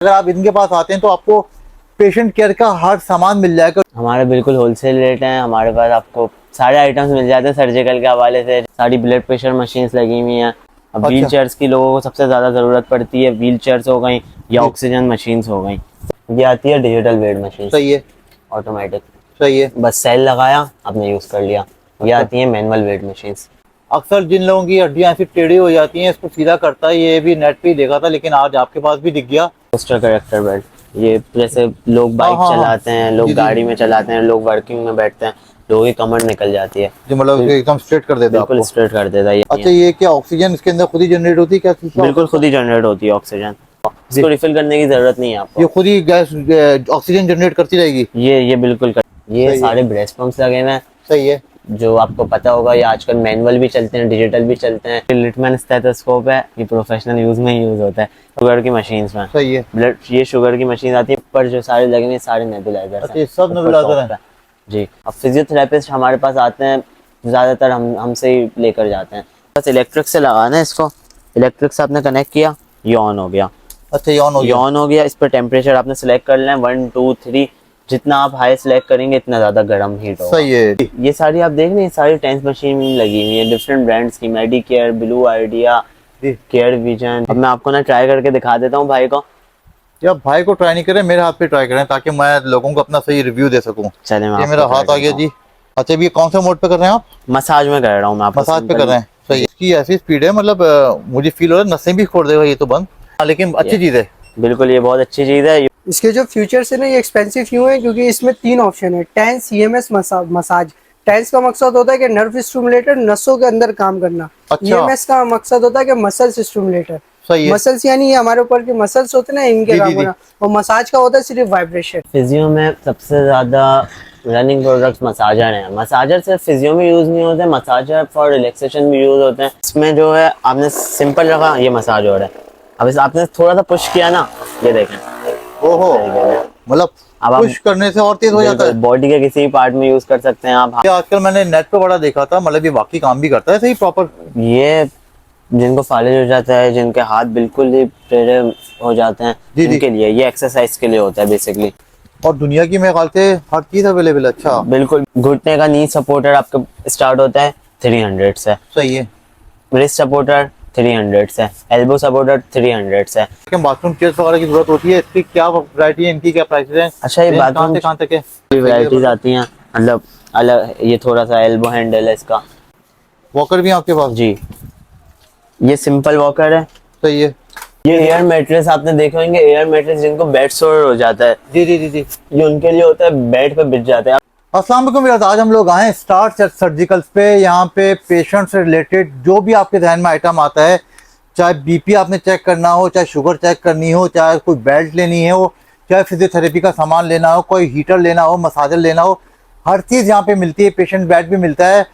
अगर आप इनके पास आते हैं तो आपको पेशेंट केयर का हर सामान मिल जाएगा। हमारे बिल्कुल होलसेल रेट हैं। हमारे पास आपको सारे आइटम्स मिल जाते हैं। सर्जिकल के हवाले से सारी ब्लड प्रेशर मशीन्स लगी हुई हैं। अब व्हील चेयर्स की लोगों को सबसे ज़्यादा ज़रूरत पड़ती है। व्हील चेयर्स हो गई या ऑक्सीजन मशीन्स हो गई। ये आती है डिजिटल बेड मशीन, सही है, ऑटोमेटिक, सही है। बस सेल लगाया आपने यूज़ कर लिया। ये आती है मैनुअल बेड मशीन्स। अक्सर जिन लोगों की हड्डियां ऐसी टेढ़ी हो जाती हैं इसको सीधा करता है, ये भी नेट पे ही देखा था लेकिन आज आपके पास भी दिख गया। पोस्टर करेक्टर बेड, ये जैसे लोग बाइक हाँ, चलाते हैं, लोग गाड़ी में चलाते हैं, लोग वर्किंग में बैठते हैं, लोगों की कमर निकल जाती है, जो मतलब एकदम स्ट्रेट कर देता है बिल्कुल आपको। स्ट्रेट कर देता है। अच्छा, ये क्या ऑक्सीजन इसके अंदर खुद ही जनरेट होती है? क्या बिल्कुल खुद ही जनरेट होती है ऑक्सीजन। इसको रिफिल करने की जरूरत नहीं है आपको, ये खुद ही गैस ऑक्सीजन जनरेट करती रहेगी। ये बिल्कुल ये सारे ब्रेस्ट पंप्स लगे हुए हैं। सही है। जो आपको पता होगा ये आजकल मैनुअल भी चलते हैं, डिजिटल भी चलते हैं। लिटमैन स्टेथोस्कोप है, ये प्रोफेशनल यूज में ही यूज होता है शुगर की मशीन्स में। सही है। ब्लड, ये शुगर की मशीन आती है। ऊपर जो सारे लगे हुए सारे नेबुलाइजर्स अच्छा, हैं, सब नेबुलाइजर हैं जी। अब फिजियोथेरेपिस्ट हमारे पास आते हैं ज्यादातर, हमसे ही लेकर जाते हैं। बस इलेक्ट्रिक से लगाना है इसको, इलेक्ट्रिक से आपने कनेक्ट किया, ये ऑन हो गया। अच्छा, ये ऑन हो गया। ऑन हो गया। इस पर टेम्परेचर आपने सिलेक्ट कर लेना है 1 2 3। जितना आप हाई सिलेक्ट करेंगे इतना ज्यादा गर्म हीट होगा। सही है। ये सारी आप देख रहे हैं, सारी टेंस मशीन लगी हुई है डिफरेंट ब्रांड्स की, Medicare, blue idea, care vision. अब मैं आपको ना ट्राई करके दिखा देता हूँ भाई को। या भाई को ट्राई नहीं करें, मेरे हाथ पे ट्राई करें ताकि मैं लोगों को अपना सही रिव्यू दे सकूं। चले, ये मेरा हाथ आ गया जी। अच्छा, ये कौन सा मोड पे कर रहे हैं आप? मसाज में कर रहा हूँ मैं आपको। मसाज पे कर रहे हैं। सही है। इसकी ऐसी स्पीड है, मतलब मुझे फील हो रहा है नसें भी खोल देगा ये तो बंद। लेकिन अच्छी चीज है, बिल्कुल ये बहुत अच्छी चीज है। इसके जो फीचर्स है ना, ये एक्सपेंसिव क्यों है? क्योंकि इसमें 3 ऑप्शन है। TENS, EMS, massage. टेंस का मकसद होता है कि नर्व स्टिमुलेटर, नसों के अंदर काम करना। अच्छा। ईएमएस का मकसद होता है कि मसल्स स्टिमुलेटर। सही है। मसल्स यानी ये हमारे ऊपर के मसल्स होते हैं ना, इनके काम करना। और मसाज का होता है सिर्फ वाइब्रेशन। फिजियो में सबसे ज्यादा रनिंग प्रोडक्ट्स मसाजर हैं। मसाजर सिर्फ फिजियो में यूज नहीं होते, मसाजर फॉर रिलैक्सेशन भी यूज होते हैं। इसमें जो है आपने सिंपल रखा, ये मसाज हो रहा है। अब इस आपने थोड़ा सा पुश किया ना, ये देखें, ओहो, मतलब अब पुश करने से और तेज हो जाता है। बॉडी के किसी भी पार्ट में यूज कर सकते हैं आप। आजकल मैंने नेट पे बड़ा देखा था, मतलब ये वाकई काम भी करता है सही प्रॉपर। ये जिनको फालिज हो जाता है, जिनके हाथ बिल्कुल ही टेढ़े हो जाते हैं, इनके लिए ये एक्सरसाइज के लिए होता है बेसिकली। और दुनिया की मेरे ख्याल से हर चीज अवेलेबल है। अच्छा, बिल्कुल। घुटने का नी सपोर्टर आपका स्टार्ट होता है 300 से। सही है। रिस्ट सपोर्टर 300 से, एल्बो सपोर्टर 300 से। बाथरूम चेयर्स वगैरह की जरूरत होती है, इसकी क्या वैरायटी है, इनकी क्या प्राइसेस हैं? अच्छा, ये बाथरूम कहाँ तक है? वैरायटीज आती हैं, मतलब अलग। ये थोड़ा सा एल्बो हैंडल है इसका। वॉकर भी है आपके पास? जी, ये सिंपल वॉकर है। सही है। ये एयर मैट्रेस आपने देखे होंगे, एयर मैट्रेस जिनको बेड सोर हो जाता है, जी जी जी जी, ये उनके लिए होता है, बेड पे बिछ जाते हैं। अस्सलाम वालेकुम व्यूअर्स, आज हम लोग आए हैं स्टार सर्जिकल्स पे। यहाँ पे पेशेंट से रिलेटेड जो भी आपके ध्यान में आइटम आता है, चाहे बीपी आपने चेक करना हो, चाहे शुगर चेक करनी हो, चाहे कोई बेल्ट लेनी हो, चाहे फिजियोथेरेपी का सामान लेना हो, कोई हीटर लेना हो, मसाजर लेना हो, हर चीज़ यहाँ पे मिलती है। पेशेंट बेड भी मिलता है,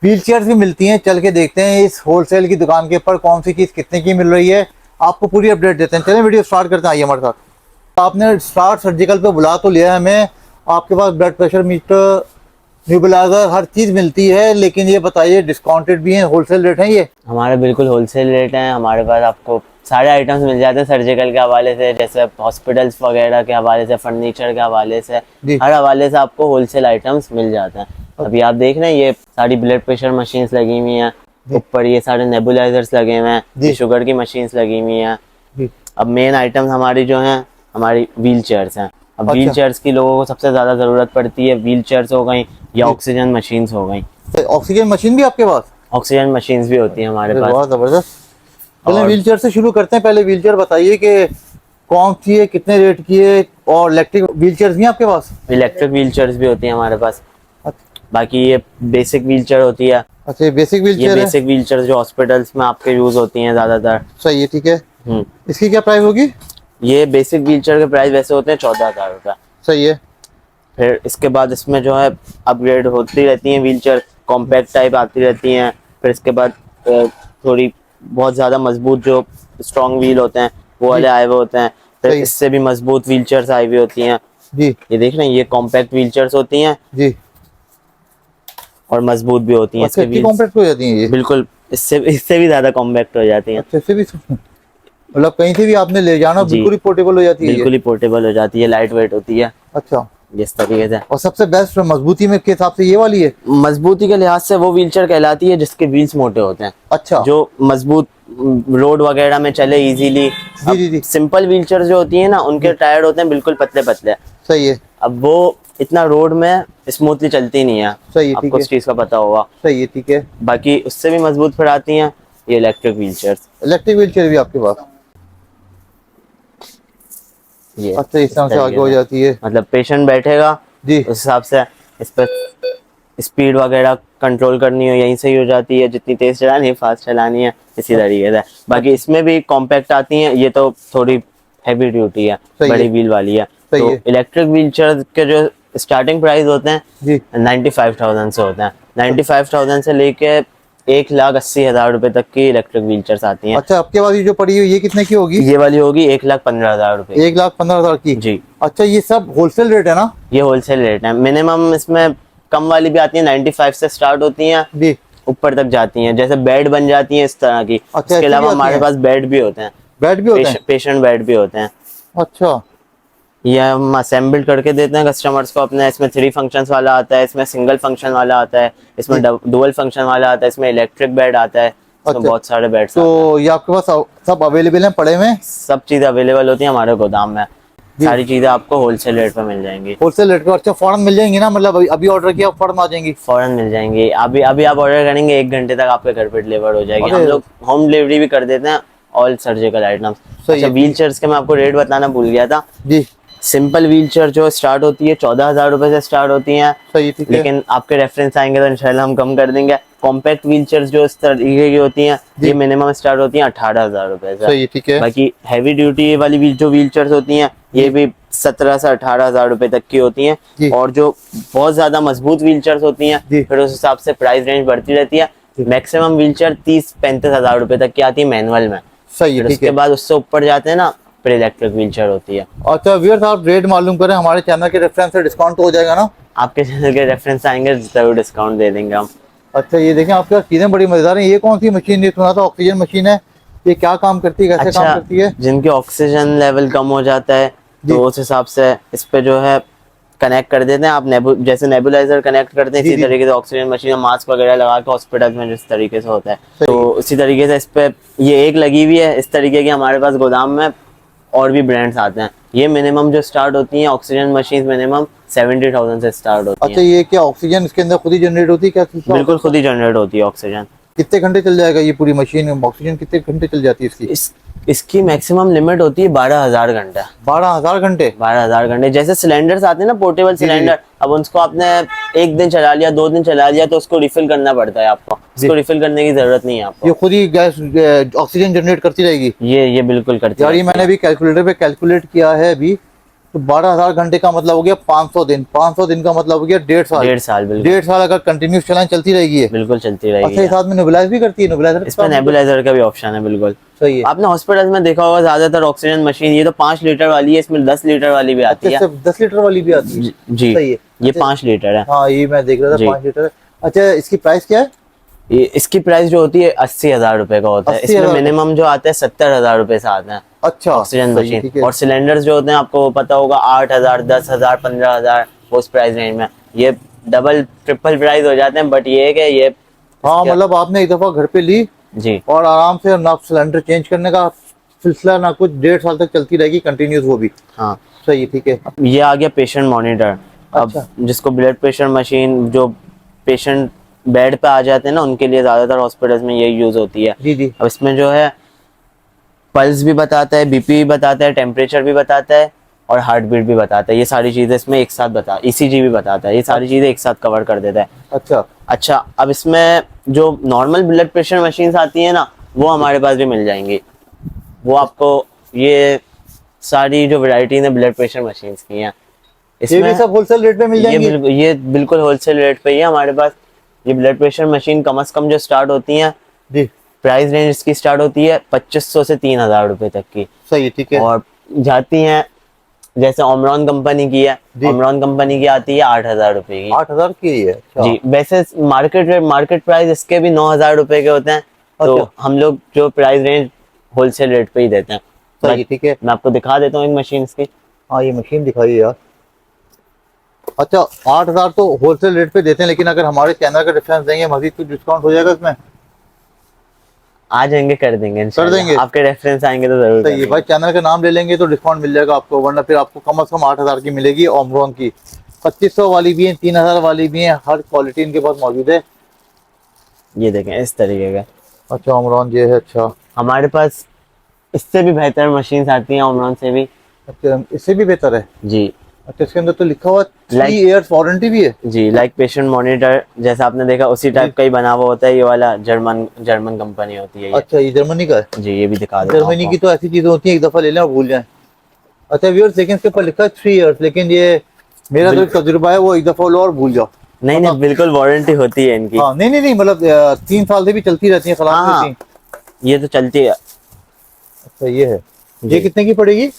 व्हील चेयर्स भी मिलती हैं। चल के देखते हैं इस होलसेल की दुकान के ऊपर कौन सी चीज़ कितने की मिल रही है, आपको पूरी अपडेट देते हैं। चलें वीडियो स्टार्ट करते हैं, आइए हमारे साथ। आपने स्टार सर्जिकल पे बुला तो लिया है हमें, आपके पास ब्लड प्रेशर मीटर, नेबुलाइजर, हर चीज़ मिलती है, लेकिन ये बताइए डिस्काउंटेड भी हैं, होलसेल रेट है ये? हमारे बिल्कुल होलसेल रेट हैं। हमारे पास आपको सारे आइटम्स मिल जाते हैं सर्जिकल के हवाले से, जैसे हॉस्पिटल्स वगैरह के हवाले से, फर्नीचर के हवाले से, हर हवाले से आपको होलसेल आइटम्स मिल जाते हैं। अभी आप देख रहे हैं ये सारी ब्लड प्रेशर मशीन्स लगी हुई हैं, ऊपर ये सारे नेबुलाइजर्स लगे हुए हैं, ये शुगर की मशीन्स लगी हुई हैं। अब मेन आइटम्स हमारी जो हैं, हमारी व्हील चेयर्स हैं। अब व्हील चेयर्स की लोगों को सबसे ज्यादा जरूरत पड़ती है। व्हील चेयर्स हो गई या ऑक्सीजन मशीन्स हो गई। ऑक्सीजन मशीन भी आपके पास? ऑक्सीजन मशीन्स भी होती है हमारे पास। बहुत जबरदस्त। चलिए व्हील चेयर से शुरू करते हैं। पहले व्हील चेयर बताइए कि कौन सी है, कितने रेट की है, और इलेक्ट्रिक व्हील चेयर्स भी हैं आपके पास? इलेक्ट्रिक व्हील चेयर्स भी होती है हमारे पास। बाकी ये बेसिक व्हील चेयर होती है। अच्छा, बेसिक व्हील चेयर है। बेसिक व्हील चेयर जो हॉस्पिटल्स में आपके यूज होती हैं ज्यादातर। सही है, ठीक है। इसकी क्या प्राइस होगी? ये बेसिक व्हील चेयर के प्राइस वैसे होते हैं 14,000 रुपये। सही है। फिर इसके बाद इसमें जो है अपग्रेड होती रहती हैं व्हील चेयर, कॉम्पैक्ट टाइप आती रहती हैं। फिर इसके बाद थोड़ी बहुत ज्यादा मजबूत जो स्ट्रॉन्ग व्हील होते हैं वो वाले आए हुए होते हैं। फिर इससे भी मजबूत व्हील चेयर्स आई हुई होती हैं जी। ये देख रहे हैं, ये कॉम्पैक्ट व्हील चेयर्स होती हैं जी, और मजबूत भी होती हैं। इसके व्हील्स कॉम्पैक्ट हो जाती हैं ये? बिल्कुल, इससे भी ज्यादा कॉम्पैक्ट हो जाती हैं। इससे भी मतलब कहीं से भी आपने ले जाना जी। बिल्कुल ही पोर्टेबल हो जाती है बिल्कुल ही पोर्टेबल हो जाती है, लाइट वेट होती है अच्छा, इस तरीके से। और सबसे बेस्ट मजबूती में के हिसाब से ये वाली है? मजबूती के लिहाज से वो व्हीलचेयर कहलाती है जिसके व्हील्स मोटे होते हैं, अच्छा, जो मजबूत रोड वगैरह में चले इजीली। जी जी जी, सिंपल व्हीलचेयर जो होती है ना, उनके टायर होते हैं बिल्कुल पतले पतले। सही है, अब वो इतना रोड में स्मूथली चलती नहीं है, सही है, ठीक आपको है, इस चीज का पता होगा। सही है, ठीक है। बाकी उससे भी मजबूत फिर आती हैं ये electric wheelchairs. Electric wheel chair भी आपके पास? ये अच्छा, इस तरह से आगे हो जाती है मतलब पेशेंट बैठेगा जी, उस हिसाब से इस पर स्पीड वगैरह कंट्रोल करनी हो यहीं से ही हो जाती है, जितनी तेज चलानी है फास्ट चलानी है इसी तरीके से। बाकी इसमें भी कॉम्पैक्ट आती हैं, ये तो थोड़ी हैवी ड्यूटी है, सही बड़ी है, व्हील वाली है। सही तो है। इलेक्ट्रिक व्हीलचेयर के जो स्टार्टिंग प्राइस होते हैं जी 95,000 से होते हैं। 95,000 से लेके 1,80,000 रुपए तक की इलेक्ट्रिक व्हीलचेयर्स आती हैं। अच्छा, आपके पास ये जो पड़ी हुई ये कितने की होगी? ये वाली होगी 1,15,000 रुपए 1,15,000 की? जी। अच्छा, ये सब होलसेल रेट है ना? ये होलसेल रेट है। मिनिमम इसमें कम वाली भी आती है, 95 से स्टार्ट होती हैं, जी, ऊपर तक जाती हैं, जैसे बेड बन जाती हैं इस तरह की। अच्छा, इसके ऐसी अलावा भी आती हमारे हैं? पास बेड भी होते हैं, बेड भी होते हैं? पेशेंट बेड भी होते हैं। अच्छा, ये हम असेंबल करके देते हैं कस्टमर्स को अपने। इसमें 3 फंक्शंस वाला आता है, इसमें सिंगल फंक्शन वाला आता है, इसमें डुअल फंक्शन वाला आता है, इसमें इलेक्ट्रिक बेड आता है, इसमें अच्छा। बहुत सारे बेड्स तो ये आपके पास सब अवेलेबल हैं पड़े हुए? सब चीज़ें अवेलेबल होती हैं हमारे गोदाम में। सारी चीज़ें आपको होलसेल रेट पर मिल जाएंगी। होलसेल रेट पे? अच्छा, फौरन मिल जाएंगी ना? मतलब अभी ऑर्डर किया फौरन आ जाएंगी? फौरन मिल जाएंगी। अभी अभी आप ऑर्डर करेंगे 1 घंटे तक आपके घर पे डिलीवर हो जाएगी। अरे! हम लोग होम डिलीवरी भी कर देते हैं, ऑल सर्जिकल आइटम्स। सही अच्छा, है। व्हील चेयर्स के मैं आपको रेट बताना भूल गया था। जी, सिंपल व्हील चेयर जो स्टार्ट होती है 14,000 रुपए से स्टार्ट होती हैं, सही, ठीक है। लेकिन आपके रेफरेंस आएंगे तो इंशाल्लाह हम कम कर देंगे। कॉम्पैक्ट व्हील चेयर जो इस तरीके की होती हैं, जी। ये मिनिमम स्टार्ट होती हैं 18,000 रुपए से। सही, ठीक है। बाकी हैवी ड्यूटी वाली जो व्हील चेयर्स होती हैं, ये भी 17 से 18,000 रुपए तक की होती हैं। जी। और जो बहुत ज्यादा मजबूत व्हील चेयर्स होती हैं, जी। फिर उस हिसाब से प्राइस रेंज बढ़ती रहती है। मैक्सिमम व्हील चेयर 30-35,000 रुपए तक की आती है मैनुअल में। सही है, फिर ठीक उसके है। बाद उससे ऊपर जाते हैं ना, फिर इलेक्ट्रिक व्हील चेयर होती है। अच्छा व्यूअर्स, आप रेट मालूम करें, हमारे चैनल के रेफरेंस से डिस्काउंट हो जाएगा ना? आपके चैनल के रेफरेंस आएंगे जरूर डिस्काउंट दे देंगे हम। अच्छा, ये देखें आपके पास चीज़ें बड़ी मजेदार हैं। ये कौन सी मशीन? ये सुना था ऑक्सीजन मशीन है, ये क्या काम करती है, कैसे काम करती है? जिनके ऑक्सीजन लेवल कम हो जाता है जी। तो उस हिसाब से इस पे जो है कनेक्ट कर देते हैं आप। जैसे नेबुलाइजर कनेक्ट करते हैं, जी, इसी जी। तरीके से ऑक्सीजन मशीन, मास्क वगैरह लगा के हॉस्पिटल में जिस तरीके से होता है, सही। तो उसी तरीके से इस पे ये एक लगी हुई है। इस तरीके की हमारे पास गोदाम में और भी ब्रांड्स आते हैं। ये मिनिमम जो स्टार्ट होती हैं ऑक्सीजन मशीन, मिनिमम 70,000 से स्टार्ट होती अच्छा, हैं। ये क्या ऑक्सीजन इसके अंदर खुद ही जनरेट होती है? क्या बिल्कुल खुद ही जनरेट होती है ऑक्सीजन। कितने घंटे चल जाएगा ये पूरी मशीन? ऑक्सीजन कितने घंटे चल जाती है इसकी? इसकी मैक्सिमम लिमिट होती है 12,000 घंटे। 12,000 घंटे? 12,000 घंटे। जैसे सिलेंडर्स आते हैं ना, पोर्टेबल जी, जी। सिलेंडर, अब उसको आपने 1 दिन चला लिया, 2 दिन चला लिया, तो उसको रिफिल करना पड़ता है आपको। इसको रिफिल करने की जरूरत नहीं है आपको, ये खुद ही गैस ऑक्सीजन जनरेट करती रहेगी? ये बिल्कुल करती यार, ये रहती मैंने है। अभी कैलकुलेटर पे कैलकुलेट किया है अभी, तो 12,000 घंटे का मतलब हो गया 500 दिन। 500 दिन का मतलब हो गया 1.5 साल। 1.5 साल बिल्कुल 1.5 साल अगर कंटिन्यूस चलाएं, चलती रहेगी ये? बिल्कुल चलती अच्छा, रहेगी। ये साथ में नेबुलाइज भी करती है? नेबुलाइजर इसमें नेबुलाइजर का भी ऑप्शन है बिल्कुल। सही है। आपने हॉस्पिटल में देखा होगा ज्यादातर ऑक्सीजन मशीन, ये तो 5 लीटर वाली है, इसमें 10 लीटर वाली भी आती है। 10 लीटर वाली भी आती है? जी, सही है। ये अच्छा, 5 लीटर है। हाँ, ये मैं देख रहा था जी। 5 लीटर। अच्छा, इसकी प्राइस क्या है? ये इसकी प्राइस जो होती है 80,000 रुपए का होता है। 80,000 इसमें मिनिमम जो आते हैं 70,000 रुपए से आते हैं अच्छा, ऑक्सीजन सही है, मशीन। ठीक है। और सिलेंडर्स जो होते हैं आपको पता होगा 8,000, 10,000, 15,000 उस प्राइस रेंज में। ये डबल ट्रिपल प्राइस हो जाते हैं, बट ये है कि ये हाँ, मतलब आपने एक दफा घर पे ली जी और आराम से ना सिलेंडर चेंज करने का सिलसिला ना कुछ, 1.5 साल तक चलती रहेगी कंटिन्यूस, वो भी। हाँ। सही है, ठीक है। ये आ गया पेशेंट मॉनिटर। अच्छा। अब जिसको ब्लड प्रेशर मशीन, जो पेशेंट बेड पे आ जाते हैं ना, उनके लिए ज्यादातर हॉस्पिटल्स में यही यूज होती है। जी जी। अब इसमें जो है पल्स भी बताता है, बीपी भी बताता है, टेम्परेचर भी बताता है और हार्ट बीट भी बताता है। ये सारी चीजें इसमें एक साथ बता, ईसीजी भी बताता है, ये सारी चीजें एक साथ कवर कर देता है। अच्छा, अच्छा, अब इसमें जो नॉर्मल ब्लड प्रेशर मशीन्स आती है ना, वो हमारे पास भी मिल जाएंगी। वो आपको ये सारी जो वैरायटी है ब्लड प्रेशर मशीन्स की हैं, ये भी सब होलसेल रेट पे मिल जाएंगी? ये बिल्कुल होलसेल रेट पे ही है हमारे पास। ये ब्लड प्रेशर मशीन कम से कम जो स्टार्ट होती हैं, जी। प्राइस रेंज इसकी स्टार्ट होती है 2500 से 3,000 रुपए तक की। सही है, ठीक है। और जाती हैं जैसे ओमरॉन कंपनी की है, जी। ओमरॉन कंपनी की आती है 8,000 रुपए की। 8,000 की है? अच्छा। जी, वैसे मार्केट प्राइस इसके भी 9,000 रुपए के होते हैं। तो अच्छा। हम लोग जो प्राइस रेंज होलसेल रेट पे ही देते हैं। सही, ठीक है। मैं आपको दिखा देता हूँ एक मशीन इसकी। हाँ, ये मशीन दिखाइए यार। अच्छा, 8,000 तो होलसेल रेट पे देते हैं, लेकिन अगर हमारे चैनल का रेफरेंस देंगे मजीद कुछ डिस्काउंट हो जाएगा इसमें? आ जाएंगे, कर देंगे कर इंशाल्लाह। देंगे। आपके रेफरेंस आएंगे तो जरूर सही है भाई, चैनल का नाम ले लेंगे तो डिस्काउंट मिल जाएगा आपको, वरना फिर आपको कम से कम 8,000 की मिलेगी ओमरॉन की। 2500 वाली भी है, 3,000 वाली भी है, हर क्वालिटी इनके पास मौजूद है। ये देखें इस तरीके का। अच्छा, ओमरॉन ये है। अच्छा हमारे पास इससे भी बेहतर मशीन्स आती हैं ओमरॉन से भी। अच्छा, इससे भी बेहतर है। जी अच्छा, इसके अंदर तो लिखा हुआ 3 Like- इयर्स वारंटी भी है। जी, लाइक पेशेंट मॉनिटर जैसा आपने देखा उसी टाइप का ही बना हुआ होता है। ये वाला जर्मन कंपनी होती है ये। अच्छा, ये जर्मनी का है। जी, ये भी दिखा देता हूँ जर्मनी की आपको। तो ऐसी चीजें होती हैं एक दफा ले लें और भूल जाएं। अच्छा व्यूअर्स, लेकिन इसके ऊपर लिखा है 3 इयर्स, लेकिन ये मेरा जो तजुर्बा है वो एक दफा लो और भूल जाओ। नहीं नहीं, बिल्कुल वारंटी होती है इनकी। हाँ, नहीं नहीं नहीं, मतलब 3 साल से भी चलती रहती है, खराब नहीं हाँ होती। ये तो चलती है। अच्छा, ये है। जी। ये कितने की पड़ेगी?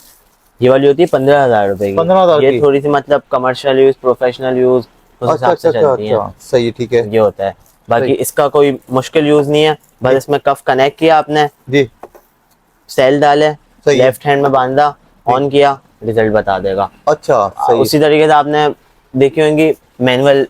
ये वाली होती है 15,000 रुपए की। 15,000 ये की। थोड़ी सी मतलब कमर्शियल यूज, प्रोफेशनल यूज उस अच्छा हिसाब अच्छा से अच्छा चलती है। अच्छा, सही है, ठीक है ये होता है। बाकी सही। इसका कोई मुश्किल यूज नहीं है। बस इसमें कफ कनेक्ट किया आपने, जी, सेल डाले, सही है। लेफ्ट हैंड में बांधा, ऑन किया, रिजल्ट बता देगा। अच्छा, सही। उसी तरीके से आपने देखी होंगी मैनुअल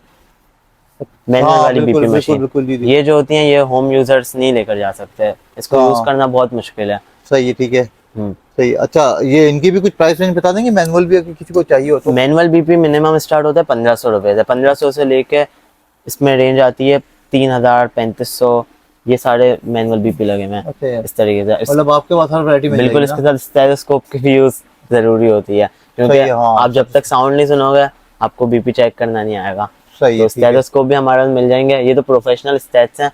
हाँ, वाली बिल्कुल बीपी बिल्कुल मशीन। बिल्कुल जी जी। ये जो होती हैं ये होम यूजर्स नहीं लेकर जा सकते, इसको हाँ। यूज करना बहुत मुश्किल है। सही है, ठीक है। हम्म। सही, अच्छा ये इनकी भी कुछ प्राइस रेंज बता देंगे, मैनुअल भी अगर किसी को चाहिए हो तो? मैनुअल बीपी मिनिमम स्टार्ट होता है 1500 रुपए से। 1500 से लेके इसमें रेंज आती है 3000, 3500। ये सारे मैनुअल बीपी लगे हुए हैं अच्छा यार, इस तरीके से। मतलब आपके पास हर वैरायटी मिल बिल्कुल, जाएगी इसके ना? साथ स्टेथोस्कोप की भी यूज जरूरी होती है, क्योंकि सही है, हाँ। आप जब तक साउंड नहीं सुनोगे आपको बीपी चेक करना नहीं आएगा। सही है, तो ठीक है। स्टेथोस्कोप भी हमारे पास मिल जाएंगे। ये तो प्रोफेशनल स्टेट्स हैं,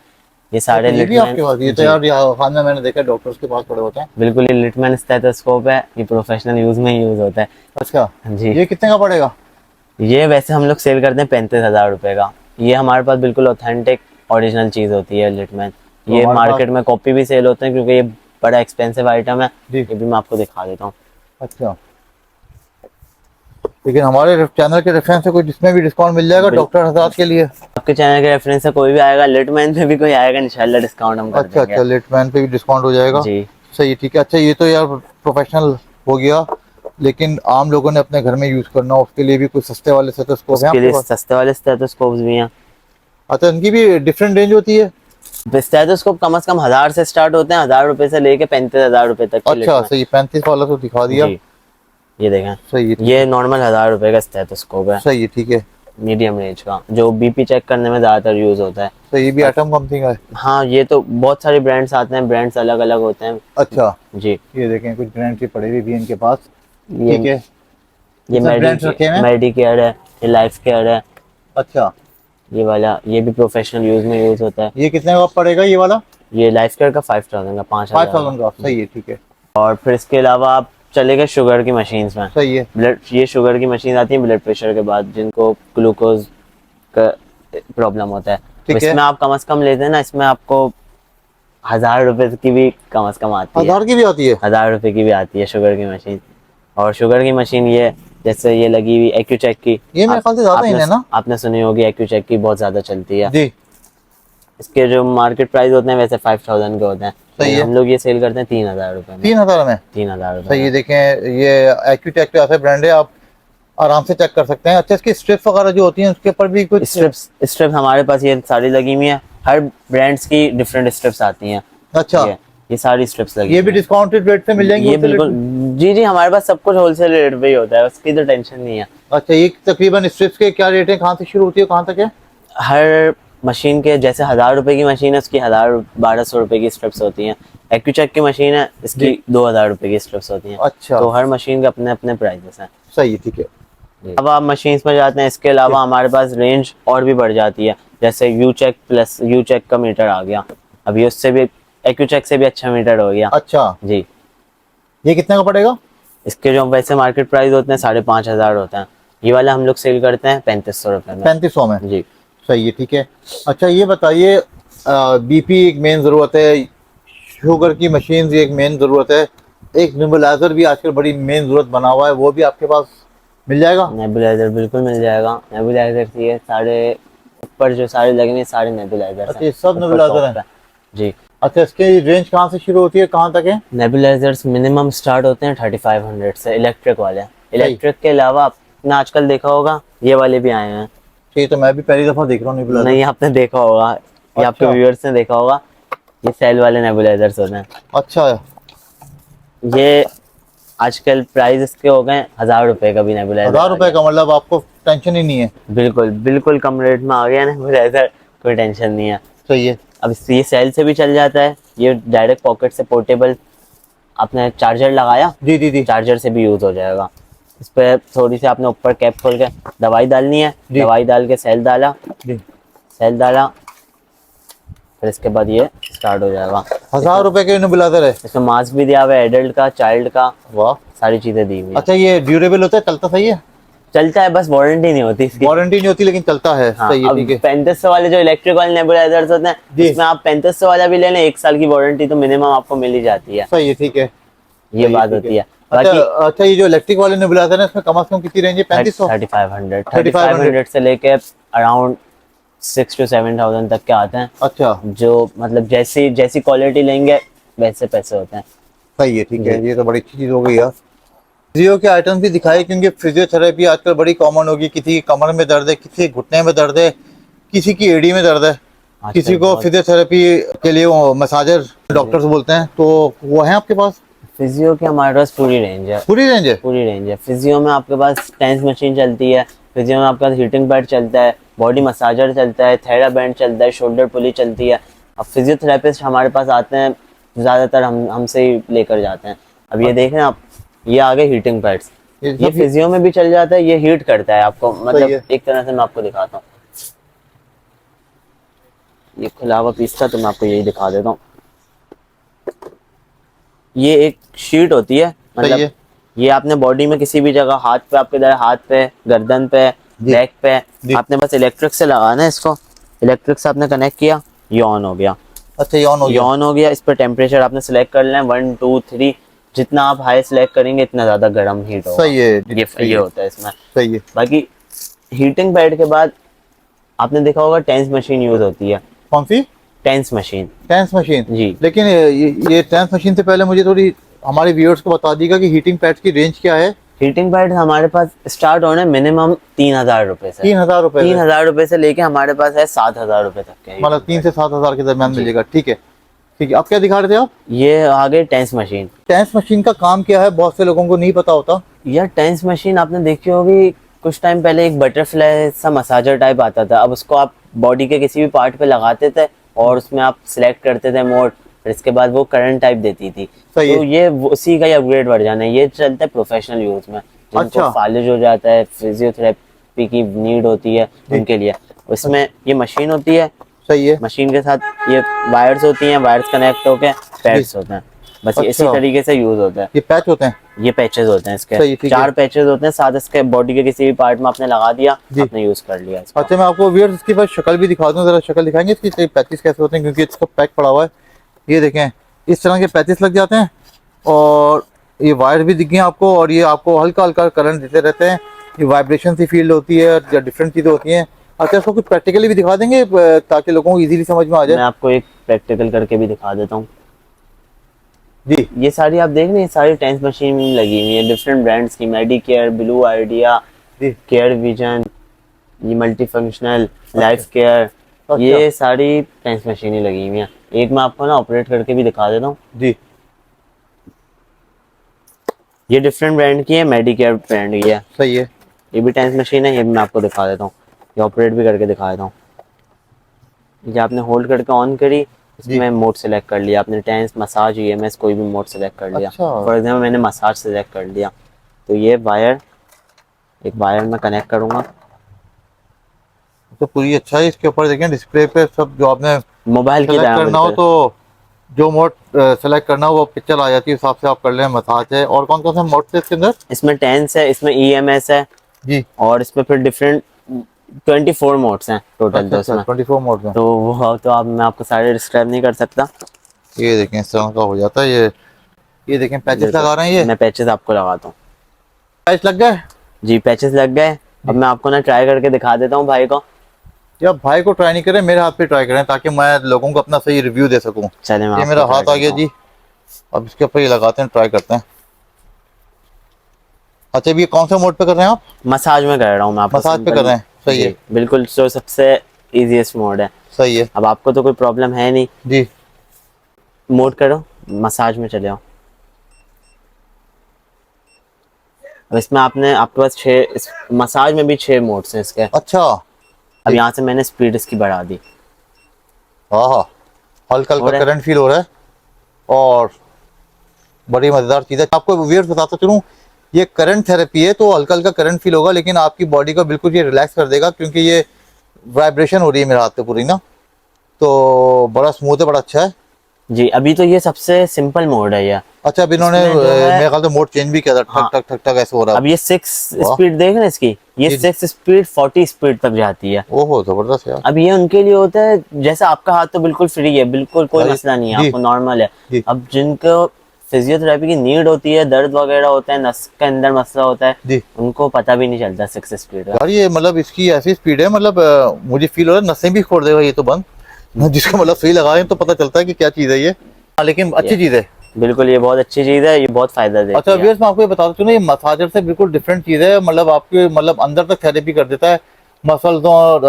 ये सारे अच्छा, ये भी लिटमैन। आपके पास? ये तो जी, यार यहाँ खान में मैंने देखा डॉक्टर्स के पास पड़े होते हैं। बिल्कुल ये लिटमैन स्टेथोस्कोप है, ये प्रोफेशनल यूज में यूज होता है। अच्छा जी। ये कितने का पड़ेगा? ये वैसे हम लोग सेल करते हैं 35,000 रुपए का। ये हमारे पास बिल्कुल ऑथेंटिक ओरिजिनल चीज होती है लिटमैन। तो ये हमारे मार्केट में कॉपी भी सेल होते हैं, क्योंकि ये बड़ा एक्सपेंसिव आइटम है। जी। ये भी मैं आपको दिखा देता हूँ। अच्छा, लेकिन हमारे चैनल के रेफरेंस से कोई जिसमें भी डिस्काउंट मिल जाएगा डॉक्टर हजरात के लिए? आपके चैनल के रेफरेंस से कोई भी आएगा, लिटमैन पे भी कोई आएगा, इंशाल्लाह डिस्काउंट हम कर अच्छा देंगे। अच्छा, लेटमैन पे भी डिस्काउंट हो जाएगा। जी। सही है, ठीक है। अच्छा, ये तो यार प्रोफेशनल हो गया, लेकिन आम लोगों ने अपने घर में यूज करना हो उसके लिए भी कुछ सस्ते वाले स्टेथोस्कोप हैं उसके लिए आपके पास? सस्ते वाले स्टेथोस्कोप्स भी हैं। अच्छा, इनकी भी डिफरेंट रेंज होती है? स्टेथोस्कोप कम से कम 1000 से स्टार्ट होते हैं, 1000 रुपए से लेके 35,000 रुपए तक के अच्छा, लिटमैन। सही, 35 वाला तो दिखा दिया। जी, ये देखें, सही है, ठीक ये नॉर्मल 1000 रुपए का स्टेथोस्कोप है, सही है, ठीक है। मीडियम रेंज का, जो बीपी चेक करने में ज्यादातर यूज होता है। तो ये भी एटम कंपनी का है? हाँ, ये तो बहुत सारे ब्रांड्स आते हैं, ब्रांड्स अलग अलग होते हैं। अच्छा, जी, ये देखें कुछ ब्रांड की पड़ी हुई भी है इनके पास। ये ठीक है, ये सब brands रखे हुए हैं? मेडिकेयर है, ये लाइफ केयर है। अच्छा, ये वाला ये भी प्रोफेशनल यूज में यूज होता है। ये कितने का पड़ेगा ये वाला? ये लाइफ केयर का 5000 का, 5000 5,000 का, सही है, ठीक है। और फिर इसके अलावा आप चले गए शुगर की मशीन्स में। सही है, ब्लड, ये शुगर की मशीन आती है ब्लड प्रेशर के बाद, जिनको ग्लूकोज का प्रॉब्लम होता है। तो ठीक है। इसमें आप कम से कम लेते हैं ना, इसमें आपको 1000 रुपए की भी कम से कम आती है। 1000 की भी आती है? 1000 रुपए की भी आती है शुगर की मशीन। और शुगर की मशीन ये जैसे ये लगी हुई एक्यूचेक की, ये मेरे ख्याल से ज्यादा ही है ना? आपने सुनी होगी एक्यूचेक की, बहुत ज्यादा चलती है। जी, इसके जो मार्केट प्राइस होते हैं वैसे 5000 के होते हैं। सही है। हम लोग ये सेल करते हैं 3000 रुपए में। 3,000 में? 3000 सही है, रुपए। देखें ये एक्यूटेक का ऐसा ब्रांड है, आप आराम से चेक कर सकते हैं। अच्छा, इसकी स्ट्रिप्स वगैरह जो होती हैं उसके ऊपर भी कुछ? स्ट्रिप्स हमारे पास ये सारी लगी हुई है। हर ब्रांड्स की डिफरेंट स्ट्रिप्स आती हैं। अच्छा, ये सारी स्ट्रिप्स लगी ये हुई भी हैं। डिस्काउंटेड रेट पे मिल जाएंगे? ये wholesale बिल्कुल, rate में? जी जी, हमारे पास सब कुछ होलसेल रेट पे ही होता है, उसकी तो टेंशन नहीं है। अच्छा, ये तकरीबन स्ट्रिप्स के क्या रेट है, कहाँ से शुरू होती है कहाँ तक है? हर मशीन के जैसे 1000 रुपए की मशीन है, उसकी 1200 रुपए की स्ट्रिप्स होती हैं। एक्यूचेक की मशीन है, इसकी 2000 रुपए की स्ट्रिप्स होती हैं। अच्छा, तो हर मशीन के अपने अपने प्राइसेस हैं। सही है, ठीक है। अब आप मशीन्स में जाते हैं, इसके अलावा हमारे पास रेंज और भी बढ़ जाती है। जैसे U check plus U check का मीटर आ गया, अभी उससे भी एक्यूचेक से भी अच्छा मीटर हो गया। अच्छा, जी, ये कितने का पड़ेगा? इसके जो वैसे मार्केट प्राइस होते हैं 5500 होते हैं, ये वाला हम लोग सेल करते हैं 3500 रुपए में। 3500 में? जी, सही है, ठीक है। अच्छा, ये बताइए, बीपी एक मेन ज़रूरत है, शुगर की मशीन एक मेन ज़रूरत है, एक नेबुलाइजर भी आजकल बड़ी मेन ज़रूरत बना हुआ है, वो भी आपके पास मिल जाएगा? नेबुलाइजर बिल्कुल मिल जाएगा। नेबुलाइजर ये सारे ऊपर जो सारे लगे हैं सारे नेबुलाइजर अच्छा, ये सब नेबुलाइजर हैं? जी, अच्छा, इसकी रेंज कहाँ से शुरू होती है, कहाँ तक है? नेबुलाइजर्स मिनिमम स्टार्ट होते हैं 3500 से, इलेक्ट्रिक वाले। इलेक्ट्रिक के अलावा आपने आजकल देखा होगा ये वाले भी आए हैं। ठीक, तो मैं भी पहली दफा देख रहा हूँ नेबुलाइजर। नहीं, आपने देखा होगा, ये आपके अच्छा। व्यूअर्स ने देखा होगा, ये सेल वाले नेबुलाइजर्स होते हैं। अच्छा, ये आजकल प्राइस इसके हो गए 1000 रुपए का भी नेबुलाइजर। 1000 रुपए का, मतलब आपको टेंशन ही नहीं है। बिल्कुल बिल्कुल कम रेट में आ गया नेबुलाइजर, कोई टेंशन नहीं है। सही है। अब ये सेल से भी चल जाता है, ये डायरेक्ट पॉकेट से पोर्टेबल, आपने चार्जर लगाया, जी जी जी। चार्जर से भी यूज हो जाएगा। इस पर थोड़ी सी आपने ऊपर कैप खोल के दवाई डालनी है, दवाई डाल के सेल डाला, जी। सेल डाला, फिर इसके बाद ये स्टार्ट हो जाएगा। 1000 रुपए के नेबुलाइजर है। इसमें मास्क भी दिया हुआ है, एडल्ट का, चाइल्ड का, वाह, सारी चीजें दी हुई है। अच्छा, ये ड्यूरेबल होता है, चलता सही है? चलता है, बस वारंटी नहीं होती इसकी। वारंटी नहीं होती लेकिन चलता है। हाँ, सही है, अब ठीक है। 3500 वाले जो इलेक्ट्रिक वाले नेबुलाइजर्स होते हैं, जी। इसमें आप 3500 वाला भी ले लें, 1 साल की वारंटी तो मिनिमम आपको मिल ही जाती है। सही है, ठीक है। ये सही बात ठीक होती है। अच्छा बाकी अच्छा, ये जो इलेक्ट्रिक वाले नेबुलाइजर है इसमें कम से कम कितनी रेंज है? 3500? 3500 से लेके अराउंड 6 to 7000 तक के आते हैं। अच्छा, जो मतलब जैसी जैसी क्वालिटी लेंगे वैसे पैसे होते हैं। सही है, ठीक है। ये तो बड़ी अच्छी चीज हो गई यार। फिजियो के आइटम्स भी दिखाए, क्योंकि फिजियोथेरेपी आजकल बड़ी कॉमन होगी। किसी की कमर में दर्द है, किसी के घुटने में दर्द है, किसी की एड़ी में दर्द है, किसी को फिजियोथेरेपी के लिए वो मसाजर डॉक्टर्स बोलते हैं, तो वो है आपके पास? फिजियो की हमारे पास पूरी रेंज है। पूरी रेंज है? पूरी रेंज है। फिजियो में आपके पास टेंस मशीन चलती है, फिजियो में आपके पास हीटिंग पैड चलता है, बॉडी मसाजर चलता है, थेरा बैंड चलता है, शोल्डर पुली चलती है। अब फिजियोथेरेपिस्ट हमारे पास आते हैं ज़्यादातर, हमसे ही लेकर जाते हैं। अब ये देख रहे हैं आप, ये आगे हीटिंग पैड्स, ये फिजियो में भी चल जाता है, ये हीट करता है आपको, मतलब एक तरह से मैं आपको दिखाता हूँ। ये खुला हुआ पीस था तो मैं आपको यही दिखा देता हूँ। ये एक शीट होती है, मतलब ये आपने बॉडी में किसी भी जगह, हाथ पे, आपके इधर हाथ पे, गर्दन पे, बैक पे, आपने बस इलेक्ट्रिक से लगाना है इसको। इलेक्ट्रिक से आपने कनेक्ट किया, ये ऑन हो गया। अच्छा, ये ऑन हो गया? ये ऑन हो गया। इस पर टेम्परेचर आपने सिलेक्ट कर लेना है 1 2 3, जितना आप हाई सिलेक्ट करेंगे इतना ज्यादा गर्म हीट होगा। सही है, ये होता है इसमें। सही है। बाकी हीटिंग पैड के बाद आपने देखा होगा टेंस मशीन यूज होती है। कौन सी? Tense machine. टेंस मशीन जी। लेकिन ये टेंस मशीन से पहले मुझे थोड़ी हमारे व्यूअर्स को बता दीजिएगा कि हीटिंग पैड्स की रेंज क्या है? हीटिंग पैड हमारे पास स्टार्ट होने मिनिमम 3000 रुपए से। 3000 रुपए? 3000 रुपए से लेके हमारे पास है 7000 रुपए तक के, मतलब 3 से 7000 के दरमियान मिलेगा। ठीक है, ठीक है। आप क्या दिखा रहे थे आप? ये आगे टेंस मशीन। टेंस मशीन का काम क्या है, बहुत से लोगों को नहीं पता होता। यार टेंस मशीन आपने देखी होगी, कुछ टाइम पहले एक बटरफ्लाई सा मसाजर टाइप आता था। अब उसको आप बॉडी के किसी भी पार्ट पे लगाते थे और उसमें आप सिलेक्ट करते थे मोड, फिर इसके बाद वो करंट टाइप देती थी। तो ये उसी का ही अपग्रेड वर्जन है। ये चलता है प्रोफेशनल यूज में, जिनको फालिज हो जाता है, फिजियोथेरेपी की नीड होती है उनके लिए। उसमें ये मशीन होती है। सही है। मशीन के साथ ये वायर्स होती हैं, वायर्स कनेक्ट होके पैड्स होते हैं, बस इसी तरीके से यूज होता है। ये पैच होते हैं? ये पैचेस होते हैं इसके, 4 पैचेस होते हैं साथ, इसके बॉडी के किसी भी पार्ट में आपने लगा दिया, आपने यूज कर लिया इसको। अच्छा, मैं आपको व्यूअर्स इसकी बस शक्ल भी दिखा दूं, जरा शक्ल दिखाएंगे इसकी, पैचेस कैसे होते हैं, क्योंकि इसका पैक पड़ा हुआ है। ये देखें, इस तरह के पैचेस लग जाते हैं और ये वायर भी दिख गए आपको, और ये आपको हल्का हल्का करंट देते रहते हैं। ये वाइब्रेशन सी फील होती है, या डिफरेंट चीज़ें होती हैं। अच्छा, इसको कुछ प्रैक्टिकली भी दिखा देंगे ताकि लोगों को इजीली समझ में आ जाए? मैं आपको एक प्रैक्टिकल करके भी दिखा देता हूँ जी। ये सारी आप देख रहे हैं, सारी टेंस मशीन लगी हुई है डिफरेंट ब्रांड्स की, Medicare, blue idea, care vision, ये मल्टी फंक्शनल, लाइफ केयर, ये सारी टेंस मशीनें लगी हुई हैं। एक मैं आपको ना ऑपरेट करके भी दिखा देता हूँ जी। ये डिफरेंट ब्रांड की है, मेडिकेयर ब्रांड की है। सही है। ये भी टेंस मशीन है, ये भी मैं आपको दिखा देता हूँ, ये ऑपरेट भी करके दिखा देता हूँ। ये आपने होल्ड करके ऑन करी, इसमें मोड सेलेक्ट कर लिया आपने, टेंस, मसाज, ईएमएस, कोई भी मोड सेलेक्ट कर लिया। फॉर एग्जांपल मैंने मसाज सेलेक्ट कर लिया, तो ये वायर, एक वायर में कनेक्ट करूंगा तो पूरी। अच्छा है, इसके ऊपर देखें डिस्प्ले पे सब जो आपने मोबाइल की सेलेक्ट करना हो, तो जो मोड सेलेक्ट करना हो वो पिक्चर आ जाती है, हिसाब से आप कर लें। मसाज है, और कौन कौन सा मोड है इसके अंदर? इसमें टेंस है, इसमें ईएमएस है जी, और इसमें फिर डिफरेंट 24 मोड्स हैं टोटल। तो इसमें 24 मोड में, तो वो तो आप, मैं आपको सारे डिस्क्राइब नहीं कर सकता। ये देखें इस तरह का हो जाता है। ये देखें पैचेस लगा रहे हैं। ये मैं पैचेस आपको लगाता हूँ। पैच लग गए? जी पैचेस लग गए। अब मैं आपको ना ट्राई करके दिखा देता हूँ भाई को। या भाई को ट्राई नहीं करें, मेरे हाथ पे ट्राई करें ताकि मैं लोगों को अपना सही रिव्यू दे सकूं। चलिए मैं ये आपको मेरा try हाथ आ गया करता जी, अब इसके ऊपर ये लगाते हैं, ट्राई करते हैं। अच्छा अभी ये कौन सा मोड पे कर रहे हैं आप? हूं। मसाज में कर रहा हूँ मैं आपको, मसाज पे simple- कर रहे हैं, सही जी, है। बिल्कुल जो सबसे इजीएस्ट मोड है। सही है अब आपको तो कोई प्रॉब्लम है नहीं, जी। मोड करो, मसाज में चले आओ। अब इसमें आपके पास मसाज में भी 6 मोड्स हैं इसके। अच्छा अब यहाँ से मैंने स्पीड इसकी बढ़ा दी। हाँ हाँ, हल्का हो हल्का रहा है? करंट फील हो रहा है और बड़ी मजेदार चीज है। आपको वेयर बताता चलूं, ये करंट थेरेपी है तो हल्का हल्का करंट फील होगा, लेकिन आपकी बॉडी को बिल्कुल ये रिलैक्स कर देगा, क्योंकि ये वाइब्रेशन हो रही है मेरे हाथ पे पूरी ना, तो बड़ा स्मूथ है, बड़ा अच्छा है। जी, अभी तो ये सबसे सिंपल मोड है ये। अच्छा अब इन्होंने इसमें जो है- मेरे ख्याल से मोड चेंज भी किया था, हाँ। ठक ठक ठक ठक ऐसे हो रहा अब है। ये 6 वाह। स्पीड देख रहे हैं इसकी, ये जी, जी। 6 स्पीड 40 स्पीड तक जाती है। ओहो जबरदस्त यार। अब ये उनके लिए होता है, जैसे आपका हाथ तो बिल्कुल फ्री है, बिल्कुल कोई हाँ जी, मसला नहीं है, जी। आपको नॉर्मल है। जी। अब जिनको फिजियोथेरेपी की नीड होती है, दर्द वगैरह होता है, नस के अंदर मसला होता है, जी उनको पता भी नहीं चलता 6 स्पीड का। यार, ये मतलब इसकी ऐसी स्पीड है, मतलब मुझे फील हो रहा है नसें भी खोल देगा ये तो बंद। जिसको मतलब सही लगाए तो पता चलता है कि क्या चीज है ये। हाँ, लेकिन अच्छी चीज है। बिल्कुल ये बहुत अच्छी चीज है, ये बहुत फायदा देती अच्छा है। व्यूअर्स, मैं आपको ये बता दूं ना, ये मसाजर से बिल्कुल डिफरेंट चीज है, मतलब आपके मतलब अंदर तक थेरेपी कर देता है। मसल्स हो,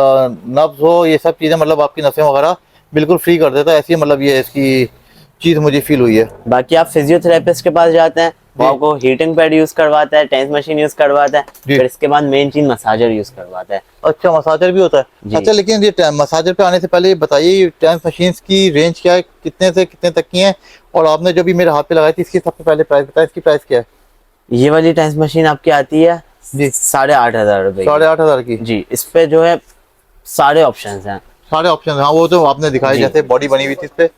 नर्व्स हो, ये सब चीजें मतलब आपकी नसें वगैरह बिल्कुल फ्री कर देता है। ऐसी मतलब ये इसकी चीज मुझे फील हुई है। बाकी आप फिजियोथेरेपिस्ट के पास जाते हैं, वो जी। आपको हीटिंग पैड यूज करवाता है, टेंस मशीन यूज करवाता है, जी। फिर इसके बाद मेन चीज मसाजर यूज करवाता है। अच्छा मसाजर भी होता जी। है। अच्छा लेकिन ये मसाजर पे आने से पहले ये बताइए, ये टेंस मशीन्स की रेंज क्या है, कितने से कितने तक की है? और आपने जो भी मेरे हाथ पे लगाई थी इसकी सबसे पहले प्राइस बताया, इसकी प्राइस क्या है? ये वाली टेंस मशीन आपकी आती है जी। 8,500 रुपए की। 8,500 की। जी, इस पे जो है सारे ऑप्शंस हैं। सारे ऑप्शन, हाँ वो तो आपने दिखाई, जी। जैसे बॉडी बनी हुई थी इस पे।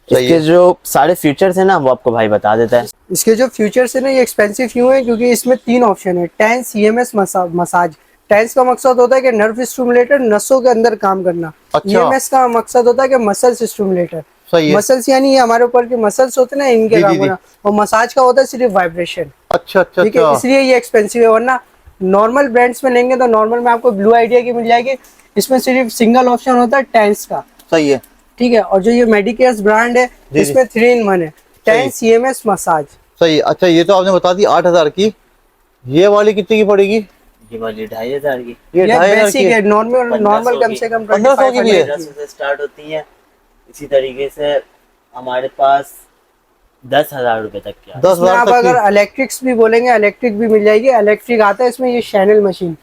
सही इसके है। जो सारे फीचर्स हैं ना, वो आपको भाई बता देता है। इसके जो फीचर्स है ना, ये एक्सपेंसिव क्यों है, क्योंकि इसमें 3 ऑप्शन है। TENS, EMS, massage. टेंस का मकसद होता है कि नर्व स्टिमुलेटर, नसों के अंदर काम करना। अच्छा। ईएमएस का मकसद होता है कि मसल्स स्टिमुलेटर। सही है। मसल्स यानी ये हमारे ऊपर के मसल्स होते हैं ना, इनके जी, काम जी, जी। करना। और मसाज का होता है सिर्फ वाइब्रेशन। अच्छा अच्छा ठीक है, अच्छा। इसलिए ये एक्सपेंसिव है। वरना नॉर्मल ब्रांड्स में लेंगे तो नॉर्मल में आपको ब्लू आइडिया की मिल जाएगी। इसमें सिर्फ सिंगल ऑप्शन होता है टेंस का। सही है। ठीक है, और जो ये मेडिकेयर्स ब्रांड है, जी, इसमें 3 in 1 है। TENS, EMS, massage. सही है। अच्छा ये तो आपने बता दी 8,000 की, ये वाली कितने की पड़ेगी? ये वाली 2,500 की। ये ये 2,500 बेसिक की है, नॉर्मल 1500 कम से कम 1500 की भी है। 1500 से स्टार्ट होती है। इसी तरीके से हमारे पास 10,000 रुपए तक की आती है। इसमें 10,000 आप तक अगर की। इलेक्ट्रिक्स भी बोलेंगे, इलेक्ट्रिक भी मिल जाएगी। इलेक्ट्रिक आता है इसमें, ये चैनल मशीन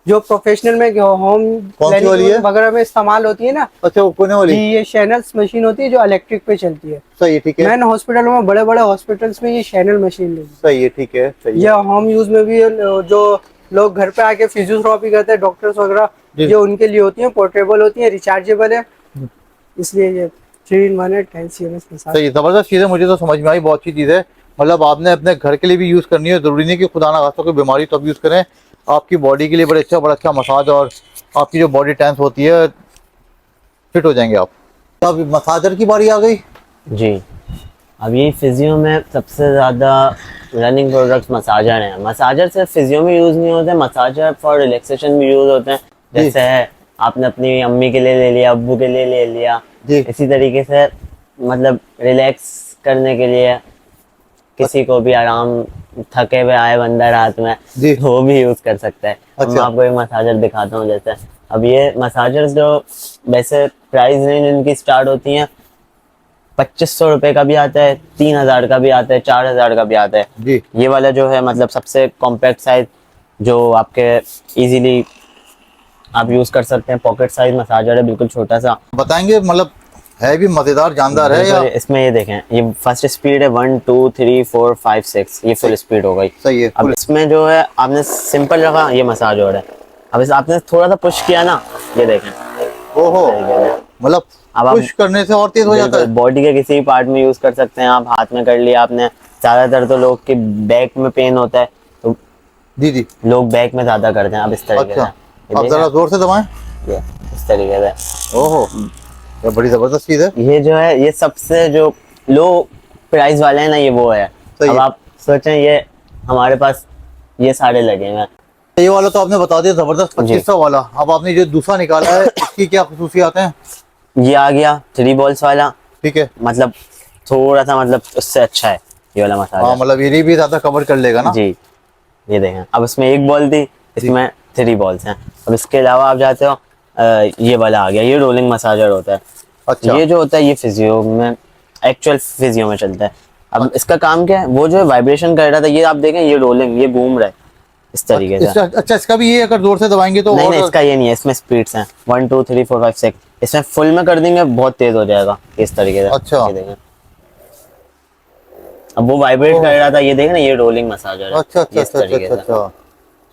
जो प्रोफेशनल में होम कौन सी वाली है? वगैरह में इस्तेमाल होती है ना। अच्छा वो कोने जी, वाली। ये चैनल्स मशीन होती है जो इलेक्ट्रिक पे चलती है। सही है, ठीक है। मैन हॉस्पिटलों में, बड़े बड़े हॉस्पिटल्स में ये चैनल मशीन लेगी। सही है, ठीक है, सही या है। होम यूज में भी जो लोग घर पे आके फिजियोथेरेपी करते हैं, डॉक्टर्स वगैरह, जी। ये उनके लिए होती है। पोर्टेबल होती है, रिचार्जेबल है, इसलिए ये 3 in 1 है। TENS, EMS, massage. सही है, जबरदस्त चीज़ है, मुझे तो समझ में आई, बहुत अच्छी चीज़ है। मतलब आपने अपने घर के लिए भी यूज़ करनी है, ज़रूरी नहीं कि खुदा ना खास्ता कोई बीमारी तब यूज़ करें। आपकी बॉडी के लिए बड़ा अच्छा मसाज, और आपकी जो बॉडी टेंस होती है फिट हो जाएंगे आप। अब मसाजर की बारी आ गई। जी, अब ये फिजियो में सबसे ज़्यादा रनिंग प्रोडक्ट्स मसाजर हैं। मसाजर सिर्फ फिजियो में यूज़ नहीं होते, मसाजर फॉर रिलैक्सेशन भी यूज़ होते हैं। जी। जैसे है, आपने अपनी अम्मी के लिए ले लिया, अब्बू के लिए ले लिया, जी। इसी तरीके से मतलब रिलैक्स करने के लिए, किसी को भी आराम, थके हुए आए बंदा रात में, जी। वो भी यूज़ कर सकता है। अब मैं अच्छा। आपको एक मसाजर दिखाता हूँ। जैसे अब ये मसाजर्स जो वैसे प्राइस रेंज इनकी स्टार्ट होती हैं 2,500 रुपए का भी आता है, 3,000 का भी आता है, 4,000 का भी आता है। जी। ये वाला जो है मतलब सबसे कॉम्पैक्ट साइज, जो आपके इजीली आप यूज कर सकते हैं, पॉकेट साइज मसाजर है, बिल्कुल छोटा सा। बताएंगे, मतलब है भी मजेदार जानदार है या? इसमें ये देखें, ये फर्स्ट स्पीड है 1 2 3 4 5 6, ये फुल स्पीड हो गई। सही है। अब इसमें जो है आपने सिंपल रखा, ये मसाज हो रहा है। अब इस आपने थोड़ा सा पुश किया ना, ये देखें, ओहो, मतलब अब आप पुश करने से और तेज हो जाता है। बॉडी के किसी भी पार्ट में यूज कर सकते हैं आप। हाथ में कर लिया आपने, ज्यादातर तो लोग के बैक में पेन होता है, तो जी जी। लोग बैक में ज्यादा करते हैं। अब इस तरीके अच्छा, से अब जरा जोर से दबाएं। ये इस तरीके से। ओहो, ये बड़ी जबरदस्त चीज है। ये जो है, ये सबसे जो लो प्राइस वाले हैं ना, ये वो है। सही अब है। आप सोचें, ये हमारे पास ये सारे लगे हैं, ये वाला तो आपने बता दिया जबरदस्त 2500 वाला। अब आपने जो दूसरा निकाला है इसकी क्या खसूसियात हैं? ये आ गया 3 बॉल्स वाला, ठीक है। मतलब थोड़ा सा मतलब उससे अच्छा है ये वाला मसाज। हाँ मतलब ये भी ज्यादा कवर कर लेगा ना। जी ये देखें, अब उसमें 1 बॉल थी, इसमें 3 बॉल्स हैं। अब इसके अलावा आप जाते हो ये वाला आ गया, ये रोलिंग मसाजर होता है। अच्छा। ये जो होता है ये फिजियो में, एक्चुअल फिजियो में चलता है। अब इसका काम क्या है, वो जो है वाइब्रेशन कर रहा था, ये आप देखें ये रोलिंग, ये घूम रहा है इस तरीके से। अच्छा इसका भी ये अगर जोर से दबाएंगे तो नहीं और... नहीं, इसका ये नहीं है, इसमें स्पीड्स हैं 1 2 3 4 5 6। इसमें फुल में कर देंगे बहुत तेज हो जाएगा इस तरीके से। अच्छा। ये देखें, अब वो वाइब्रेट कर रहा था, ये देखें ना, ये रोलिंग मसाजर है। अच्छा अच्छा इस अच्छा तरीके अच्छा से। अच्छा,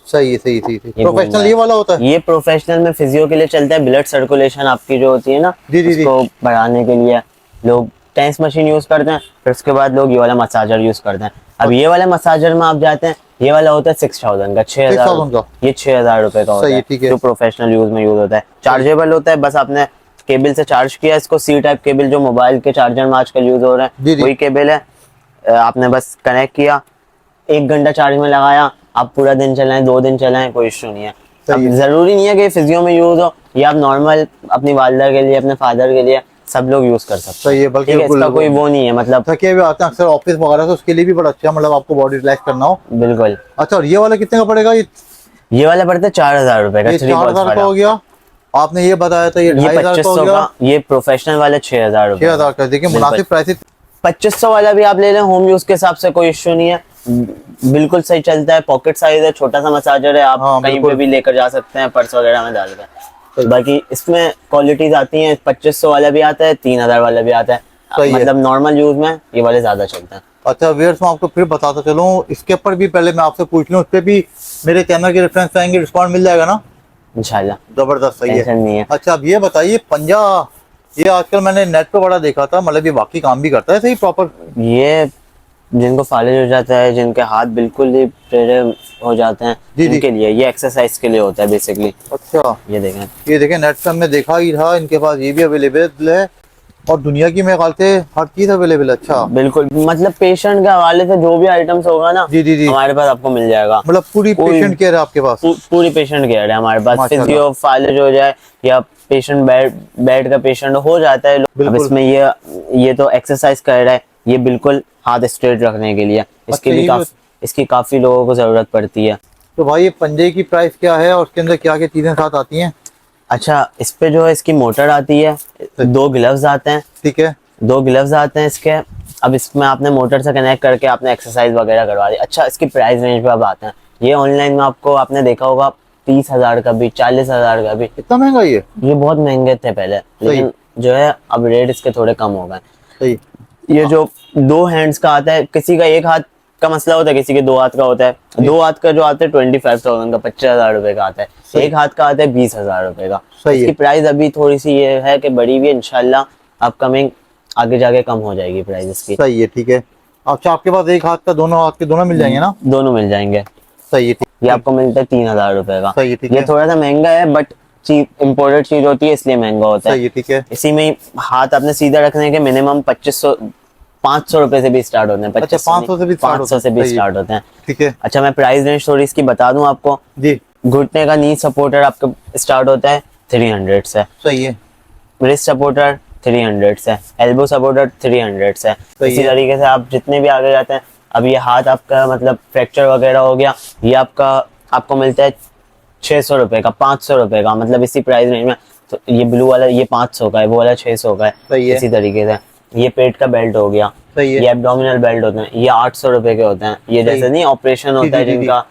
सही है सही सही सही। ये घूम प्रोफेशनल रहा ये वाला होता है? ये प्रोफेशनल में फिजियो के लिए चलता है। ब्लड सर्कुलेशन आपकी जो होती है ना, जी, जी, जी। उसको बढ़ाने के लिए लोग टेंस मशीन यूज करते हैं, फिर उसके बाद लोग ये वाला मसाजर यूज करते हैं। अब ये वाले मसाजर में आप जाते हैं, ये वाला होता है 6000 का, 6000 का। ये 6000 रुपए का होता सही है, है, ठीक है। जो प्रोफेशनल यूज में यूज होता है। चार्जेबल होता है, बस आपने केबल से चार्ज किया इसको, सी टाइप केबल जो मोबाइल के चार्जर में आजकल यूज हो रहे जी, हैं, जी। वही केबल है। आपने बस कनेक्ट किया, 1 घंटा चार्ज में लगाया, आप पूरा दिन चलाएं 2 दिन चलाएं, कोई इश्यू नहीं है। अब सही है। जरूरी नहीं है कि फिजियो में यूज हो, ये आप नॉर्मल अपनी वालदा के लिए, अपने फादर के लिए, सब लोग यूज कर सकते सही है, हैं। बल्कि ठीक है, इसका कोई वो नहीं है, मतलब थके हुए आते हैं अक्सर ऑफिस वगैरह से, उसके लिए भी बड़ा अच्छा है, मतलब आपको बॉडी रिलैक्स करना हो। बिल्कुल। अच्छा, और ये वाला कितने का पड़ेगा? ये वाला पड़ता है 4000 रुपए का, ये 3 बॉल्स 4000 का हो वाला। गया। आपने ये बताया था ये ये 2500 का हो 2500 गया। का, ये प्रोफेशनल वाला 6000 रुपए। 6000 का, देखिए मुनासिब प्राइस। 2500 वाला भी आप ले लें होम यूज के हिसाब से, कोई इश्यू नहीं है, बिल्कुल सही चलता है। पॉकेट साइज है, छोटा सा मसाजर है, आप हाँ, कहीं बिल्कुल। पे भी लेकर जा सकते हैं, पर्स वगैरह में डाल कर। बाकी इसमें क्वालिटीज आती हैं, 2500 वाला भी आता है, 3000 वाला भी आता है। सही है। मतलब नॉर्मल यूज में ये वाले ज्यादा चलते हैं। अच्छा व्यूअर्स, मैं आपको फिर बताता चलूं, इसके ऊपर भी पहले मैं आपसे पूछ लूं, उस पर भी मेरे चैनल के रेफरेंस आएंगे, डिस्काउंट मिल जाएगा ना? इंशाल्लाह, जबरदस्त, सही टेंशन नहीं है। है। अच्छा अब ये बताइए, पंजा ये आजकल मैंने नेट पे बड़ा देखा था, मतलब ये बाकी काम भी करता है सही प्रॉपर? ये जिनको फालिज हो जाता है, जिनके हाथ बिल्कुल ही टेढ़े हो जाते हैं, जी, जी। इनके लिए ये एक्सरसाइज के लिए होता है बेसिकली। अच्छा, ये देखें, ये देखें नेट पे हमने देखा ही था, इनके पास ये भी अवेलेबल है, और दुनिया की मेरे ख्याल से हर चीज अवेलेबल है। अच्छा, बिल्कुल, मतलब पेशेंट के हवाले से जो भी आइटम्स होगा ना, जी जी जी, हमारे पास आपको मिल जाएगा। मतलब पूरी कोई- पेशेंट केयर है आपके पास? पूरी पेशेंट केयर है हमारे पास। माशाल्लाह। फिजियो फालिज हो जाए या पेशेंट बेड का पेशेंट हो जाता है। अब बिल्कुल। इसमें ये तो एक्सरसाइज कर रहा है, ये बिल्कुल हाथ स्ट्रेट रखने के लिए, इसके अच्छा, लिए ये इसकी काफी लोगों को जरूरत पड़ती है। तो भाई ये पंजे की प्राइस क्या है और उसके अंदर क्या क्या चीजें साथ आती हैं? अच्छा, इस पे जो है इसकी मोटर आती है, 2 ग्लव्स आते हैं, ठीक है। 2 ग्लव्स आते हैं इसके। अब इसमें आपने मोटर से कनेक्ट करके आपने एक्सरसाइज वगैरह करवा दी। अच्छा, इसकी प्राइस रेंज पे अब आते हैं। ये ऑनलाइन में आपको आपने देखा होगा 30,000 का भी, 40,000 का भी। इतना महंगा ये? ये बहुत महंगे थे पहले, लेकिन जो है अब रेट इसके थोड़े कम हो गए। सही। ये जो 2 हैंड्स का आता है, किसी का 1 हाथ का मसला होता है, किसी के 2 हाथ का होता है। 2 हाथ का जो आता है 25,000 का, 25,000 रुपए का आता है। सही। 1 हाथ का आता है 20,000 रुपए का। सही है। इसकी प्राइस अभी थोड़ी सी ये है कि बढ़ी हुई है, इंशाल्लाह अपकमिंग आगे जाके कम हो जाएगी प्राइस इसकी। सही है, ठीक है। अच्छा, आपके पास एक हाथ का, दोनों हाथ के दोनों मिल जाएंगे ना? दोनों मिल जाएंगे। सही है, ठीक। ये आपको मिलता है 3000 रुपए का। सही है, ठीक ये है। थोड़ा सा महंगा है, बट चीप इम्पोर्टेड चीज होती है, इसलिए महंगा होता सही है। है, ठीक है। इसी में ही हाथ अपने सीधा रखने के मिनिमम 500 रुपए से भी स्टार्ट होते हैं। अच्छा, 500 से भी स्टार्ट 500 से भी सही है। स्टार्ट होते हैं। ठीक है अच्छा, मैं प्राइस रेंज थोड़ी इसकी बता दूं आपको। जी। घुटने का नी सपोर्टर आपका स्टार्ट होता है 300 से, सही है। रिस्ट सपोर्टर 300 से, एल्बो सपोर्टर 300 से। सही इसी है। तरीके से आप जितने भी आगे जाते हैं, अब ये हाथ आपका मतलब फ्रैक्चर वगैरह हो गया, ये आपको मिलता है 600 रुपए का, 500 रुपए का, मतलब इसी प्राइस रेंज में। तो ये ब्लू वाला ये 500 का है, वो वाला 600 का है। सही है। इसी तरीके से ये पेट का बेल्ट हो गया, सही है। ये एब्डोमिनल बेल्ट होते हैं, ये 800 रुपए के होते हैं। ये सही। जैसे नहीं ऑपरेशन होता है जी, जी, जी। जिनका,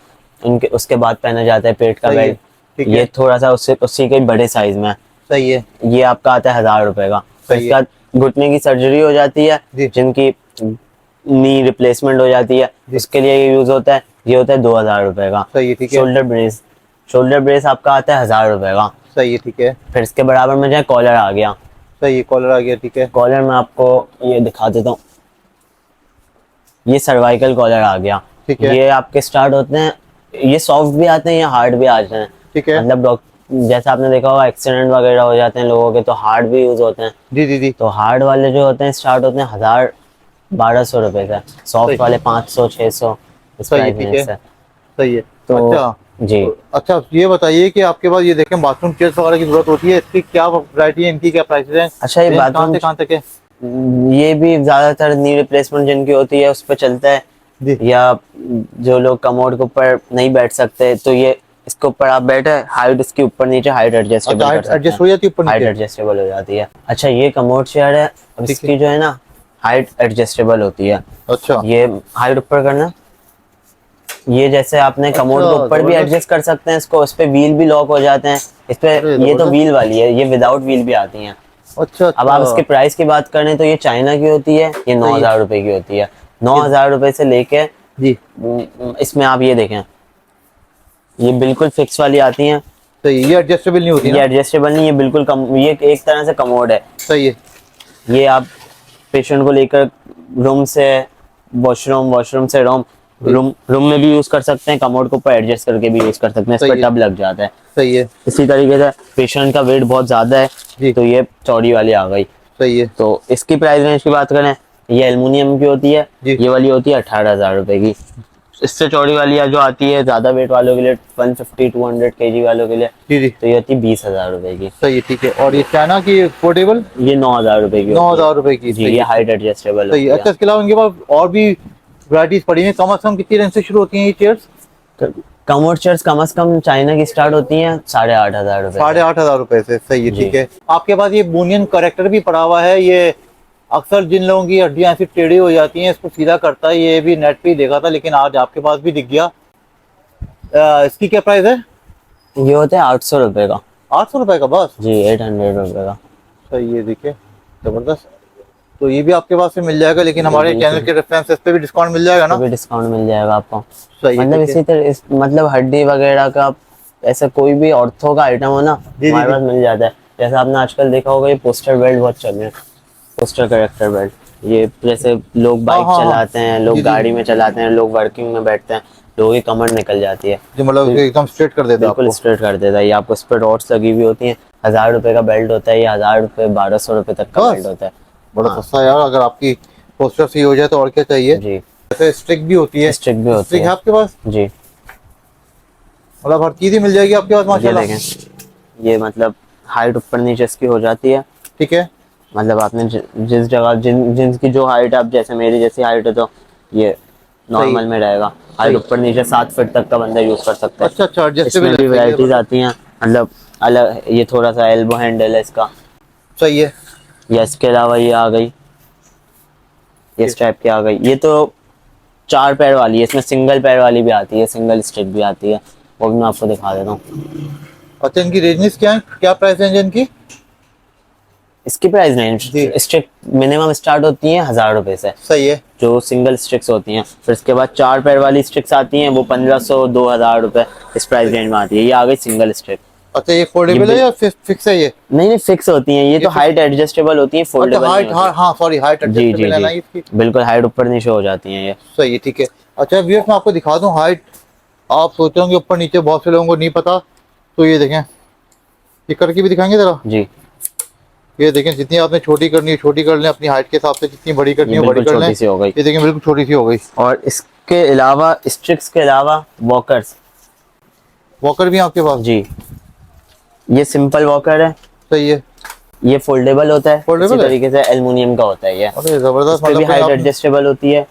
उनके उसके बाद पहना जाता है पेट का सही है, बेल्ट, ठीक है। ये थोड़ा सा उसी के बड़े साइज में है। सही है। ये आपका आता है 1000 रुपए का। फिर सही इसके है। बाद घुटने की सर्जरी हो जाती है, जी। जिनकी नी रिप्लेसमेंट हो जाती है, जी। उसके लिए ये यूज होता है। ये होता है 2000 रुपए का। सही है, ठीक है। शोल्डर ब्रेस आपका आता है 1000 रुपए का। सही है, ठीक है। फिर इसके बराबर में जो कॉलर आ गया, सही है, कॉलर आ गया, ठीक है। कॉलर में आपको ये दिखा देता हूँ, ये सर्वाइकल कॉलर आ गया। ठीक है। ये आपके स्टार्ट होते हैं, ये सॉफ्ट भी आते हैं, ये हार्ड भी आते हैं। ठीक है। मतलब जैसे आपने देखा होगा एक्सीडेंट वगैरह हो जाते हैं लोगों के, तो हार्ड भी यूज होते हैं। जी जी जी। तो हार्ड वाले जो होते हैं स्टार्ट होते हैं 1000-1200 रुपए से, सॉफ्ट सही। वाले 500-600 इस सही है, प्राइस ठीक रेंज है। से। सही है। तो अच्छा, जी। अच्छा ये बताइए कि आपके पास ये देखें बाथरूम चेयर्स वगैरह की जरूरत होती है, इसकी क्या वैरायटी है, इनकी क्या प्राइसेस हैं? अच्छा, ये रेंज कहाँ बाथरूम से कहाँ तक है? ये भी ज्यादातर नी रिप्लेसमेंट जिनकी होती है उस पर चलता है, जी। या जो लोग कमोड के ऊपर नहीं बैठ सकते तो ये इसके ऊपर आप बैठे, हाइट इसके ऊपर नीचे हाइट एडजस्टेबल अच्छा, कर हाइट सकते एडजस्ट हैं, हो जाती है ऊपर हाइट नीचे? एडजस्टेबल हो जाती है। अच्छा, ये कमोड चेयर है, अब ठीक है। इसकी जो है ना हाइट एडजस्टेबल होती है। अच्छा ये हाइट ऊपर करना, ये जैसे आपने कमोड अच्छा, के ऊपर भी जबरदस्त। एडजस्ट कर सकते हैं इसको, इस पे व्हील भी लॉक हो जाते हैं इस पे। अरे ये तो जबरदस्त। व्हील वाली है, ये विदाउट व्हील भी आती हैं। अच्छा अब आप इसके अच्छा। प्राइस की बात करें तो ये चाइना की होती है, ये सही है। 9,000 रुपए की होती है। 9,000 रुपए से लेके जी। इसमें आप ये देखें, ये बिल्कुल फिक्स वाली आती हैं। सही है, ये एडजस्टेबल नहीं होती ये ना? एडजस्टेबल नहीं, ये बिल्कुल कम, ये एक तरह से कमोड है। सही है। ये आप पेशेंट को लेकर रूम से वॉशरूम, वॉशरूम से जी। रूम में भी यूज कर सकते हैं, कमोड के ऊपर एडजस्ट करके भी यूज कर सकते हैं, इस सही पर है। टब लग जाता है। सही है। इसी तरीके से पेशेंट का वेट बहुत ज्यादा जी। है तो ये चौड़ी वाली आ गई। सही है। तो इसकी प्राइस रेंज की बात करें, ये एल्युमिनियम की होती है, जी। ये वाली होती है 18,000 रुपए की। इससे चौड़ी वाली जो आती है ज्यादा वेट वालों के लिए, 150-200 kg वालों के लिए, जी जी। तो ये होती है 20,000 रुपए की। सही है, ठीक है। और ये चाइना की पोर्टेबल? ये 9,000 रुपए की होती है। 9,000 रुपए की। जी, सही ये है। हाइट एडजस्टेबल सही होती है। अच्छा, इसके अलावा इनके पास और भी वैरायटीज पड़ी हैं, कम से कम कितनी रेंज से शुरू होती हैं ये चेयर्स? है। कमोड चेयर्स कम से कम चाइना की स्टार्ट होती हैं 8,500 रुपए से। 8,500 रुपए से। सही है, जी। ठीक है। आपके पास ये बोनियन करेक्टर भी पड़ा हुआ है, ये अक्सर जिन लोगों की हड्डियां ऐसी टेढ़ी हो जाती हैं इसको सीधा करता है, ये भी नेट पे ही देखा था लेकिन आज आपके पास भी दिख गया। इसकी क्या प्राइस है? ये होता है 800 रुपए का। 800 रुपए का बस? जी, 800 रुपए का। सही है, देखिए जबरदस्त। तो ये भी आपके पास से मिल जाएगा, लेकिन हमारे जी, चैनल जी। के रेफरेंस पे भी डिस्काउंट मिल जाएगा ना? भी डिस्काउंट मिल जाएगा आपको। सही है, मतलब ठीक है। इसी तरह मतलब हड्डी वगैरह का ऐसा कोई भी ऑर्थो का आइटम हो ना, जी, जी, हमारे जी। पास मिल जाता है। जैसे आपने आजकल देखा होगा, ये पोस्टर बेल्ट बहुत चल रहे हैं, पोस्टर करेक्टर बेल्ट। ये जैसे लोग बाइक हाँ, हाँ। चलाते हैं, जी, लोग जी। गाड़ी में चलाते हैं, लोग वर्किंग में बैठते हैं, लोगों की कमर निकल जाती है, जो मतलब एकदम स्ट्रेट कर देता है बिल्कुल आपको। स्ट्रेट कर देता है। ये आपको इस पर रॉड्स लगी हुई होती हैं, 1,000 रुपए का बेल्ट होता है, ये 1,000 रुपए 1,200 रुपए तक का बस? बेल्ट होता है। बड़ा हाँ। सस्ता यार, अगर आपकी पोस्टर सही हो जाए तो और क्या चाहिए। जी, ऐसे स्टिक भी होती है? स्टिक भी होती स्टिक है है। आपके पास? जी, मतलब हर चीज ही मिल जाएगी आपके पास ये माशाल्लाह। देखें, ये मतलब हाइट ऊपर नीचे इसकी हो जाती है। ठीक है। मतलब आपने जिस जगह जिनकी जो हाइट, आप जैसे मेरी जैसी हाइट है तो ये नॉर्मल में रहेगा। हाइट ऊपर नीचे 7 फीट तक का बंदा यूज कर सकता है। अच्छा अच्छा, इसमें एडजस्टेबल भी वैरायटीज आती हैं, मतलब अलग, ये थोड़ा सा एल्बो हैंडल है इसका, सही है। या इसके अलावा ये आ गई, इस टाइप की आ गई। ये तो 4 पैर वाली है, इसमें सिंगल पैर वाली भी आती है, सिंगल स्टिक भी आती है, वो भी मैं आपको दिखा देता हूँ। अच्छा, इनकी रेंजेस क्या है, क्या प्राइस रेंज है इनकी? इसकी प्राइस रेंज जी। स्टिक मिनिमम स्टार्ट होती है 1,000 रुपए से, सही है। जो सिंगल स्टिक्स होती हैं। फिर इसके बाद 4 पैर वाली स्टिक्स आती हैं, वो 1,500-2,000 रुपए इस प्राइस रेंज में आती है। ये आ गई सिंगल स्टिक। अच्छा, ये फोल्डेबल है या फिक्स है ये? नहीं नहीं, फिक्स होती हैं ये तो, हाइट एडजस्टेबल होती हैं, अच्छा, फोल्डेबल नहीं हाइट, होती। हाँ सॉरी, हाइट जी जी एडजस्टेबल है ना जी, इसकी? बिल्कुल हाइट ऊपर नीचे हो जाती हैं ये। सही है, ठीक है। अच्छा व्यूअर्स, मैं आपको दिखा दूं हाइट, आप सोच रहे होंगे ऊपर नीचे, बहुत से लोगों को नहीं पता, तो ये देखें, ये करके भी दिखाएंगे जरा। जी, ये देखें, जितनी आपने छोटी करनी है छोटी कर लें, अपनी हाइट के हिसाब से, जितनी बड़ी करनी ये है बड़ी बिल्कुल कर लें। छोटी सी हो गई। ये देखें, बिल्कुल छोटी सी हो गई। और इसके अलावा स्ट्रिक्स के अलावा वॉकर्स। वॉकर भी है आपके पास? जी, ये सिंपल वॉकर है, सही है। ये फोल्डेबल होता है, Foldable इसी है? तरीके से एल्युमिनियम का होता है ये। अरे जबरदस्त, इसपे भी मतलब हाइट आपने- एडजस्टेबल होती है,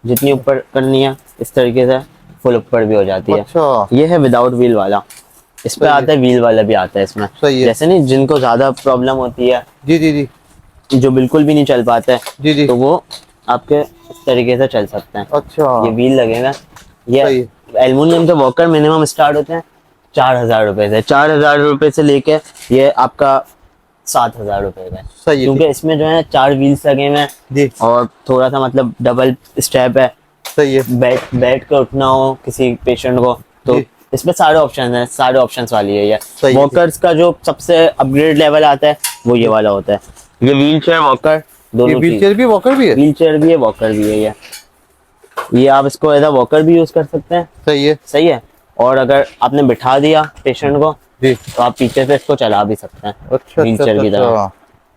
जितनी ऊपर करनी है इस तरीके से फुल ऊपर भी हो जाती है। अच्छा, ये है विदाउट व्हील वाला, इस पे सही है। आता है व्हील वाला भी आता है इसमें। सही है। जैसे नहीं, जिनको ज्यादा प्रॉब्लम होती है, जी जी जी जो बिल्कुल भी नहीं चल पाते हैं, जी जी। तो वो आपके इस तरीके से चल सकते हैं। अच्छा, ये व्हील लगेगा। सही ये है। एल्युमिनियम के वॉकर मिनिमम स्टार्ट होते हैं 4,000 रुपए से, 4,000 रुपए से लेके ये आपका 7,000 रुपए का है। सही है, क्योंकि इसमें जो है 4 व्हील्स लगे हुए हैं जी। और थोड़ा सा मतलब डबल स्टेप है, सही है। बैठ के उठना हो किसी पेशेंट को, तो जी। इसमें सारे ऑप्शन हैं, सारे ऑप्शंस वाली है ये। सही है। वॉकर्स का जो सबसे अपग्रेड लेवल आता है वो ये वाला होता है। ये व्हील चेयर वॉकर ये दोनों व्हील चेयर भी वॉकर भी है? व्हील चेयर भी है, वॉकर भी है ये आप इसको एज अ वॉकर भी यूज कर सकते हैं। सही है। सही है। और अगर आपने बिठा दिया पेशेंट को, जी। तो आप पीछे से इसको चला भी सकते हैं अच्छा व्हील अच्छा चेयर की तरह। अच्छा।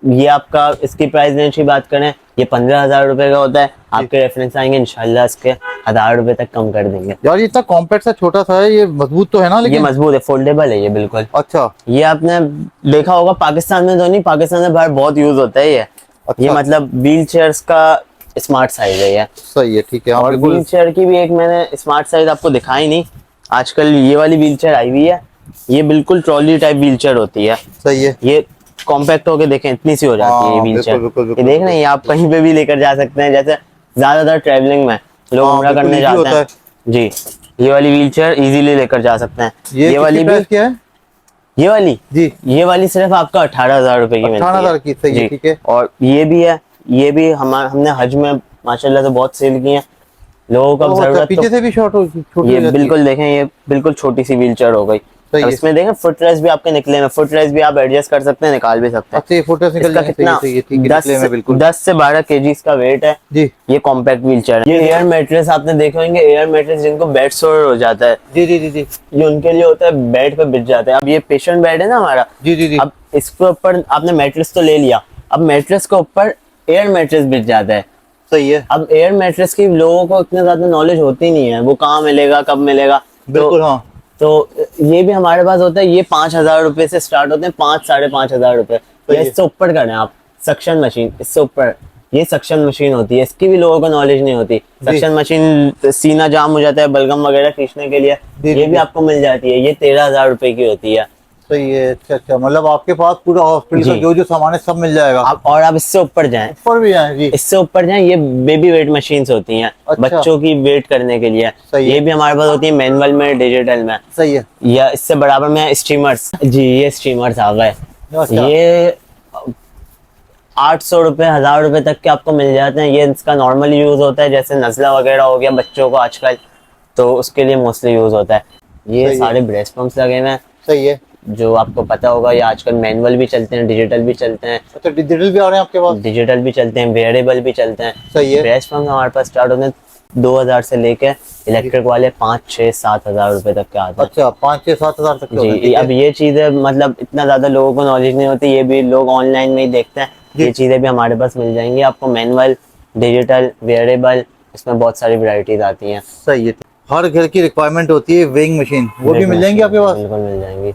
ये आपका इसकी प्राइस रेंज की बात करें, ये 15,000 रुपए का होता है। आपके रेफरेंस आएंगे इंशाल्लाह इसके 1,000 रुपए तक कम कर देंगे। यार ये इतना कॉम्पैक्ट सा छोटा सा है, ये मजबूत तो है ना ये लेकिन? मजबूत है, फोल्डेबल है ये बिल्कुल। अच्छा। ये आपने देखा होगा पाकिस्तान में तो नहीं, पाकिस्तान में बाहर बहुत यूज होता है ये। अच्छा। ये मतलब व्हील चेयर्स का स्मार्ट साइज है ये। सही है, ठीक है। हाँ, और बिल्कुल। व्हील चेयर की भी एक मैंने स्मार्ट साइज आपको दिखाई नहीं, आजकल ये वाली व्हील चेयर आई हुई है। ये बिल्कुल ट्रॉली टाइप व्हील चेयर होती है। सही है। ये कॉम्पैक्ट होके देखें इतनी सी हो जाती है ये हाँ, व्हील चेयर। बिल्कुल, बिल्कुल, ये देख रहे हैं, ये आप कहीं पे भी लेकर जा सकते हैं। जैसे ज्यादातर ट्रैवलिंग में लोग हाँ, उम्रा बिल्कुल करने easy जाते होता हैं है। जी, ये वाली व्हील चेयर इजीली लेकर जा सकते हैं। ये वाली कितनी भी, प्राइस क्या है? ये वाली जी। ये वाली सिर्फ आपका 18,000 रुपए की मिलती है। 18,000 की, सही है, जी। ठीक है। और ये भी है, ये भी हमने हज में माशाल्लाह से बहुत सेल की है। लोगों को अब अच्छा, जरूरत पीछे तो से भी शॉर्ट हो, छोटी ये हो जाती है। बिल्कुल देखें, ये बिल्कुल छोटी सी व्हील चेयर हो गई। सही अब है। इसमें देखें फुट रेस्ट भी आपके निकले में, फुट रेस्ट भी आप एडजस्ट कर सकते हैं, निकाल भी सकते हैं। अच्छा, ये फोटो निकल इसका जाएंगे, सही है, कितना सही है, ठीक है, 10 निकले में बिल्कुल। 10 से 12 केजीज का वेट है। जी ये कॉम्पैक्ट व्हील चेयर है। ये एयर मैट्रेस आपने देखे होंगे, एयर मैट्रेस जिनको बेड सोर हो जाता है, जी जी जी जी ये उनके लिए होता है, बेड पे बिछ जाते हैं। अब ये पेशेंट बेड है ना हमारा, जी जी जी। अब इसके ऊपर आपने मैट्रेस तो ले लिया, अब मैट्रेस के ऊपर एयर मैट्रेस बिछ जाता है। सही है, अब एयर मैट्रेस की लोगों को इतने ज्यादा नॉलेज होती नहीं है, वो कहाँ मिलेगा कब मिलेगा। बिल्कुल। हाँ, तो ये भी हमारे पास होता है। ये 5,000 रुपए से स्टार्ट होते हैं, 5-5,500 रुपए। या है। इससे ऊपर करें आप, सक्शन मशीन इससे ऊपर, ये सक्शन मशीन होती है, इसकी भी लोगों को नॉलेज नहीं होती। सक्शन मशीन सीना जाम हो जाता है बलगम वगैरह खींचने के लिए, जी, ये जी, भी जी। आपको मिल जाती है। ये 13,000 रुपए की होती है। सही है। अच्छा अच्छा, मतलब आपके पास पूरा हॉस्पिटल का जी। जो जो सामान है सब मिल जाएगा। और आप इससे ऊपर जाएं, ऊपर भी है जी। इससे ऊपर जाएं, ये बेबी वेट मशीन्स होती हैं, अच्छा। बच्चों की वेट करने के लिए। सही है। ये भी हमारे पास होती है मैनुअल में, डिजिटल में। सही है। या इससे बराबर में स्टीमर्स, जी ये स्टीमर्स आ गए। अच्छा। ये 800 रुपए 1,000 रुपए तक के आपको मिल जाते हैं। ये इसका नॉर्मल यूज होता है, जैसे नजला वगैरह हो गया बच्चों को आजकल, तो उसके लिए मोस्टली यूज होता है। ये सही है। सारे ब्रेस्ट पंप्स लगे हुए हैं, सही है। जो आपको पता होगा। ये आजकल मैनुअल भी चलते हैं, डिजिटल भी चलते हैं। अच्छा, डिजिटल भी आ रहे हैं आपके पास? डिजिटल भी चलते हैं, वेरिएबल भी चलते हैं। सही है। ब्रेस्ट पंप हमारे पास स्टार्ट होते हैं 2,000 से लेके इलेक्ट्रिक वाले 5-6-7,000 रुपए तक के आते हैं। अच्छा, 5-6-7 हज़ार तक के होते हैं, जी। ठीक है। अब ये चीजें मतलब इतना ज्यादा लोगों को नॉलेज नहीं होती, ये भी लोग ऑनलाइन में ही देखते हैं। जी। ये चीजें भी हमारे पास मिल जाएंगी आपको, मैनुअल, डिजिटल, वेरिएबल, इसमें बहुत सारी वैरायटीज आती हैं। सही है। हर घर की रिक्वायरमेंट होती है वेइंग मशीन, वो भी मिल जाएंगी आपके पास? बिल्कुल मिल जाएंगी।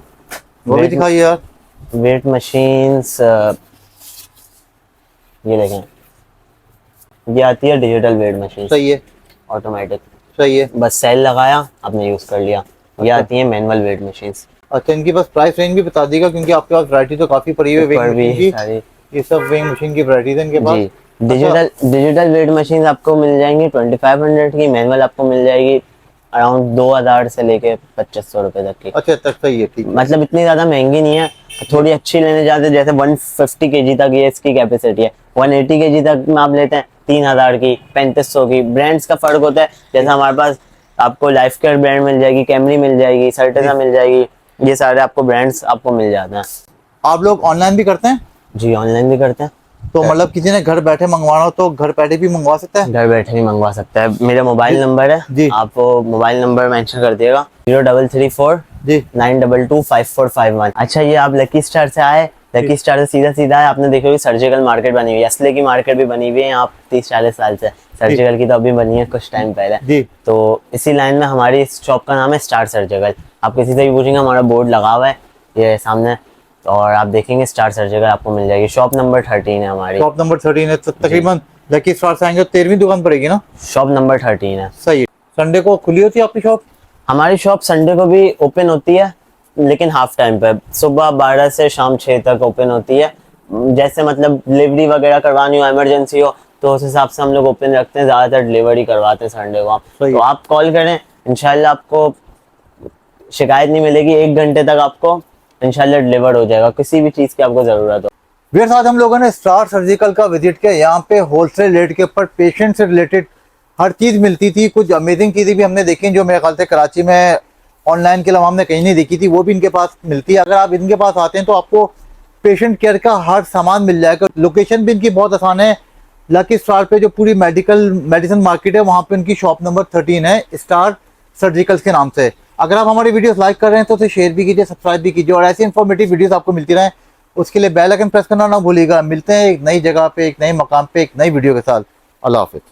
वो भी दिखाइए यार। वेट मशीन्स ये देखें, ये आती है डिजिटल वेट मशीन, सही है। ऑटोमेटिक, सही है। बस सेल लगाया आपने यूज कर लिया। ये आती है मैनुअल वेट मशीन्स। अच्छा, इनकी बस प्राइस रेंज भी बता दीजिएगा, क्योंकि आपके पास वैरायटी तो काफी पड़ी हुई है वेइंग ऊपर भी मशीन की। सारी ये सब वेइंग मशीन की वैरायटीज है इनके पास। जी। डिजिटल वेट मशीन आपको मिल जाएंगी 2500 की, मैनुअल आपको मिल जाएगी अराउंड 2,000 से लेके 2,500 रुपए तक की। अच्छा तक, सही है, ठीक है। मतलब इतनी ज्यादा महंगी नहीं है। थोड़ी अच्छी लेने जाते हैं, जैसे 150 केजी तक ये इसकी कैपेसिटी है, 180 केजी तक में आप लेते हैं 3,000 की, 3,500 की। ब्रांड्स का फर्क होता है, जैसे हमारे पास आपको लाइफ केयर ब्रांड मिल जाएगी, कैमरी मिल जाएगी, सर्टेसा मिल जाएगी, ये सारे आपको ब्रांड्स आपको मिल जाते हैं। आप लोग ऑनलाइन भी करते हैं? जी ऑनलाइन भी करते हैं। तो मतलब किसी ने घर बैठे मंगवाना हो तो घर बैठे भी मंगवा सकता है? घर बैठे भी मंगवा सकता है। मेरा मोबाइल नंबर है, जी। आप मोबाइल नंबर मेंशन कर दिएगा, 0334 जी। 9225451। अच्छा, ये आप लकी स्टार से आए, लकी स्टार से सीधा सीधा है, आपने देखोगे सर्जिकल मार्केट बनी हुई है, असले की मार्केट भी बनी हुई है यहाँ 30-40 साल से। सर्जिकल की तो अभी बनी है कुछ टाइम पहले। जी। तो इसी लाइन में हमारी इस शॉप का नाम है स्टार सर्जिकल। आप किसी से भी पूछेंगे, हमारा बोर्ड लगा हुआ है ये सामने, और आप देखेंगे स्टार सर्जिकल आपको मिल जाएगी। शॉप नंबर 13 है हमारी। शॉप नंबर 13 है, तो तकरीबन लकी स्टार से आएंगे तो 13वीं दुकान पड़ेगी ना? शॉप नंबर 13 है। सही है। संडे को खुली होती है आपकी शॉप? हमारी शॉप संडे को भी ओपन होती है, लेकिन हाफ टाइम पे, सुबह 12 से शाम 6 तक ओपन होती है। जैसे मतलब डिलीवरी वगैरह करवानी हो, इमरजेंसी हो, तो उस हिसाब से हम लोग ओपन रखते हैं, ज्यादातर डिलीवरी करवाते हैं संडे को आप। सही तो है। आप कॉल करें, इंशाल्लाह आपको शिकायत नहीं मिलेगी, 1 घंटे तक आपको इंशाल्लाह डिलीवर हो जाएगा, किसी भी चीज की आपको जरूरत हो। वीर आज हम लोगों ने स्टार सर्जिकल का विजिट किया। यहाँ पे होलसेल रेट के ऊपर पेशेंट से रिलेटेड हर चीज मिलती थी। कुछ अमेजिंग चीजें भी हमने देखी जो मेरे ख्याल से कराची में ऑनलाइन के अलावा हमने कहीं नहीं देखी थी, वो भी इनके पास मिलती है। अगर आप इनके पास आते हैं तो आपको पेशेंट केयर का हर सामान मिल जाएगा। लोकेशन भी इनकी बहुत आसान है, लकी स्टार पे जो पूरी मेडिसिन मार्केट है वहाँ पे उनकी शॉप नंबर 13 है, स्टार सर्जिकल्स के नाम से। अगर आप हमारी वीडियोस लाइक कर रहे हैं तो उसे शेयर भी कीजिए, सब्सक्राइब भी कीजिए, और ऐसी इन्फॉर्मेटिव वीडियोस आपको मिलती रहें उसके लिए बेल आइकन प्रेस करना ना भूलिएगा। मिलते हैं एक नई जगह पे, एक नए मकाम पे, एक नई वीडियो के साथ। अल्लाह हाफिज।